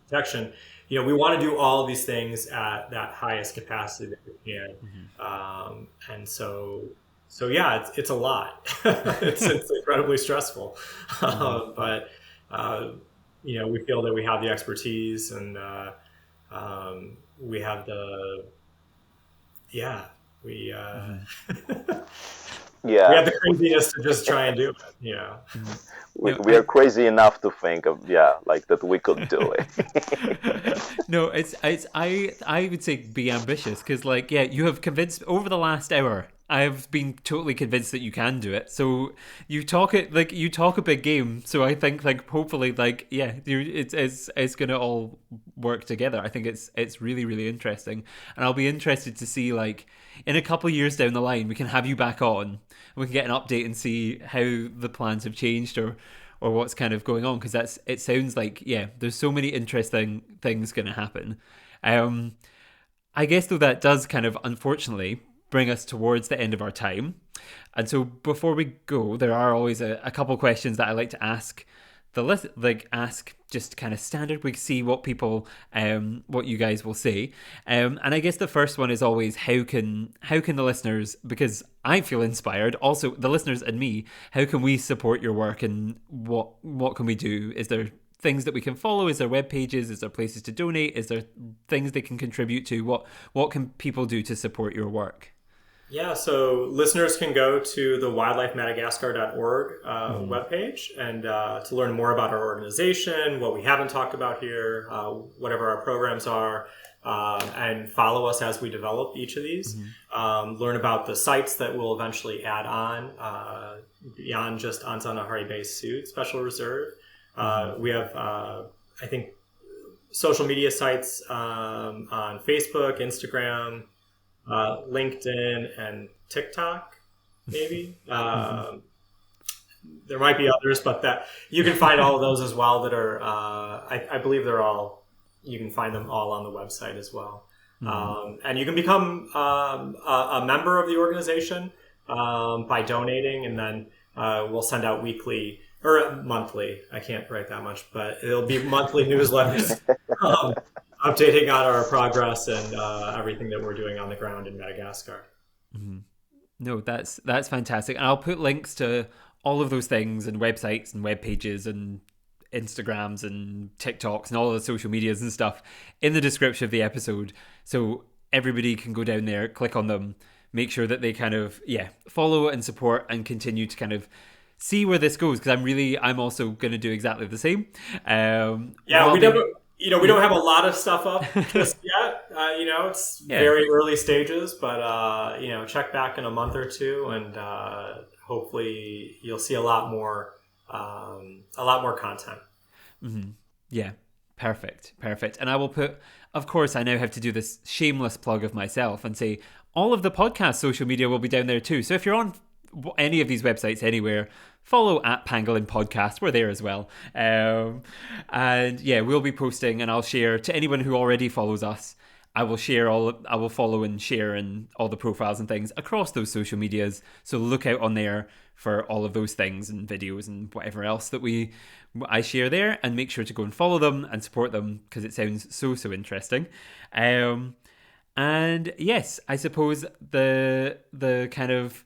protection. We want to do all of these things at that highest capacity that we can. And so it's a lot. it's incredibly stressful. But we feel that we have the expertise, and we have we we have the craziness to just try and do it. We are crazy enough to think of like that we could do it. No, I would say be ambitious, because you have convinced over the last hour. I've been totally convinced that you can do it. So you talk a big game. So I think hopefully it's gonna all work together. I think it's really, really interesting, and I'll be interested to see in a couple of years down the line we can have you back on and we can get an update and see how the plans have changed or what's kind of going on, because it sounds like, yeah, there's so many interesting things going to happen. I guess though that does kind of unfortunately bring us towards the end of our time. And so before we go, there are always a couple questions that I like to ask ask just kind of standard. We see what people, what you guys will say. And I guess the first one is always how can the listeners, because I feel inspired, also the listeners and me, how can we support your work, and what can we do? Is there things that we can follow? Is there web pages? Is there places to donate? Is there things they can contribute to? What can people do to support your work? Yeah, so listeners can go to the wildlifemadagascar.org webpage and to learn more about our organization, what we haven't talked about here, whatever our programs are, and follow us as we develop each of these. Learn about the sites that we'll eventually add on beyond just Anzanahari Bay Suit Special Reserve. We have, I think, social media sites on Facebook, Instagram, LinkedIn, and TikTok, maybe. There might be others, but that you can find all of those as well. That are, I believe they're all. You can find them all on the website as well. And you can become a member of the organization by donating, and then we'll send out weekly or monthly. I can't write that much, but it'll be monthly newsletters. Updating on our progress and everything that we're doing on the ground in Madagascar. No, that's fantastic. And I'll put links to all of those things and websites and web pages and Instagrams and TikToks and all of the social medias and stuff in the description of the episode. So everybody can go down there, click on them, make sure that they kind of, follow and support and continue to kind of see where this goes. Because I'm also going to do exactly the same. We don't have a lot of stuff up just yet. It's very early stages, but check back in a month or two, and hopefully you'll see a lot more content. Yeah, perfect. And I will put, of course, I now have to do this shameless plug of myself and say all of the podcast social media will be down there too. So if you're on any of these websites anywhere, follow @Pangolin Podcast. We're there as well. And we'll be posting, and I'll share to anyone who already follows us. I will follow and share in all the profiles and things across those social medias. So look out on there for all of those things and videos and whatever else that I share there, and make sure to go and follow them and support them, because it sounds so interesting. And yes, I suppose the kind of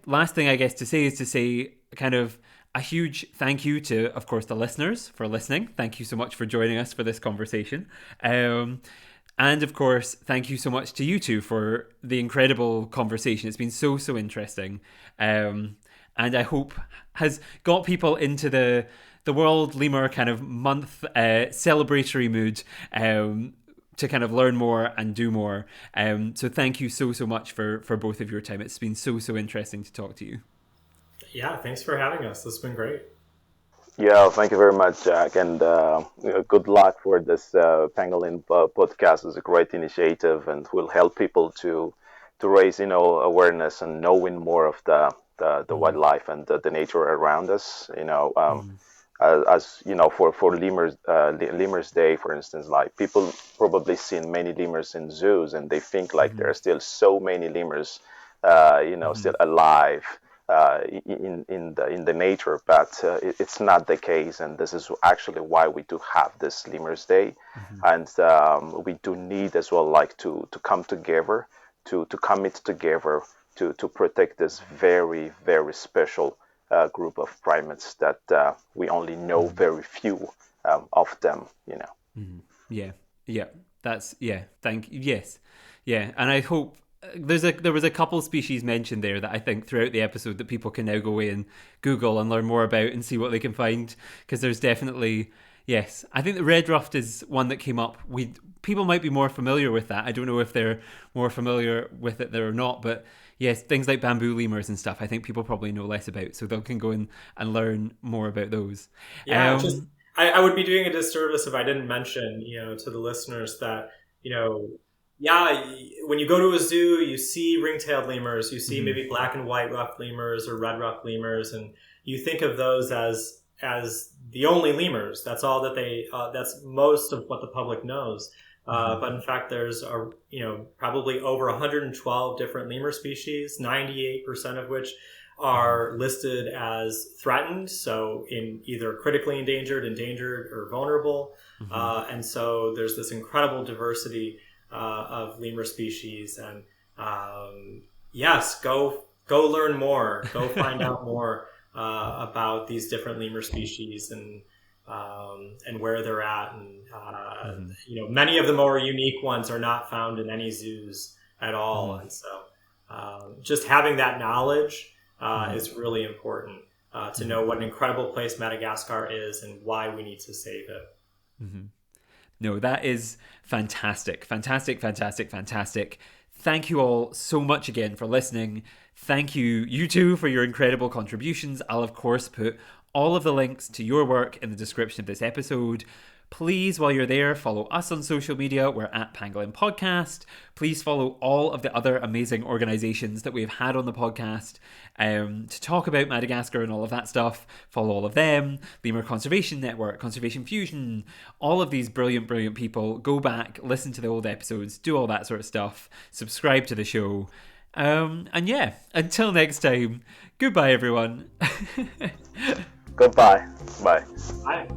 last thing I guess to say is to say kind of a huge thank you to, of course, the listeners for listening. Thank you so much for joining us for this conversation. And of course, thank you so much to you two for the incredible conversation. It's been so interesting. And I hope has got people into the World Lemur kind of month celebratory mood to kind of learn more and do more. So thank you so much for both of your time. It's been so interesting to talk to you. Yeah, thanks for having us. This has been great. Yeah, thank you very much, Jack, and good luck for this Pangolin podcast. It's a great initiative, and will help people to raise awareness and knowing more of the wildlife and the nature around us. As you know, for Lemur's Day, for instance, like people probably seen many lemurs in zoos, and they think like there are still so many lemurs, still alive. In the nature, but it's not the case, and this is actually why we do have this Lemur's Day, and we do need as well like to come together, to commit together to protect this very very special group of primates that we only know very few of them. Thank you. Yes, and I hope. There was a couple species mentioned there that I think throughout the episode that people can now go away and Google and learn more about and see what they can find, because there's definitely, yes, I think the red ruffed is one that came up. People might be more familiar with that. I don't know if they're more familiar with it there or not, but yes, things like bamboo lemurs and stuff I think people probably know less about, so they can go in and learn more about those. I would be doing a disservice if I didn't mention to the listeners that when you go to a zoo, you see ring-tailed lemurs, you see maybe black and white ruffed lemurs or red ruffed lemurs, and you think of those as as the only lemurs. That's all that that's most of what the public knows. But in fact, there's probably over 112 different lemur species, 98% of which are listed as threatened, so in either critically endangered, or vulnerable. And so there's this incredible diversity of lemur species. And yes, go learn more, go find out more about these different lemur species and where they're at. And many of the more unique ones are not found in any zoos at all. And so just having that knowledge is really important to know what an incredible place Madagascar is and why we need to save it. No, that is fantastic. Fantastic. Thank you all so much again for listening. Thank you two, for your incredible contributions. I'll, of course, put all of the links to your work in the description of this episode. Please, while you're there, follow us on social media. We're at Pangolin Podcast. Please follow all of the other amazing organisations that we've had on the podcast to talk about Madagascar and all of that stuff. Follow all of them. Lemur Conservation Network, Conservation Fusion, all of these brilliant people. Go back, listen to the old episodes, do all that sort of stuff. Subscribe to the show. And yeah, until next time, goodbye everyone. Goodbye. Bye. Bye.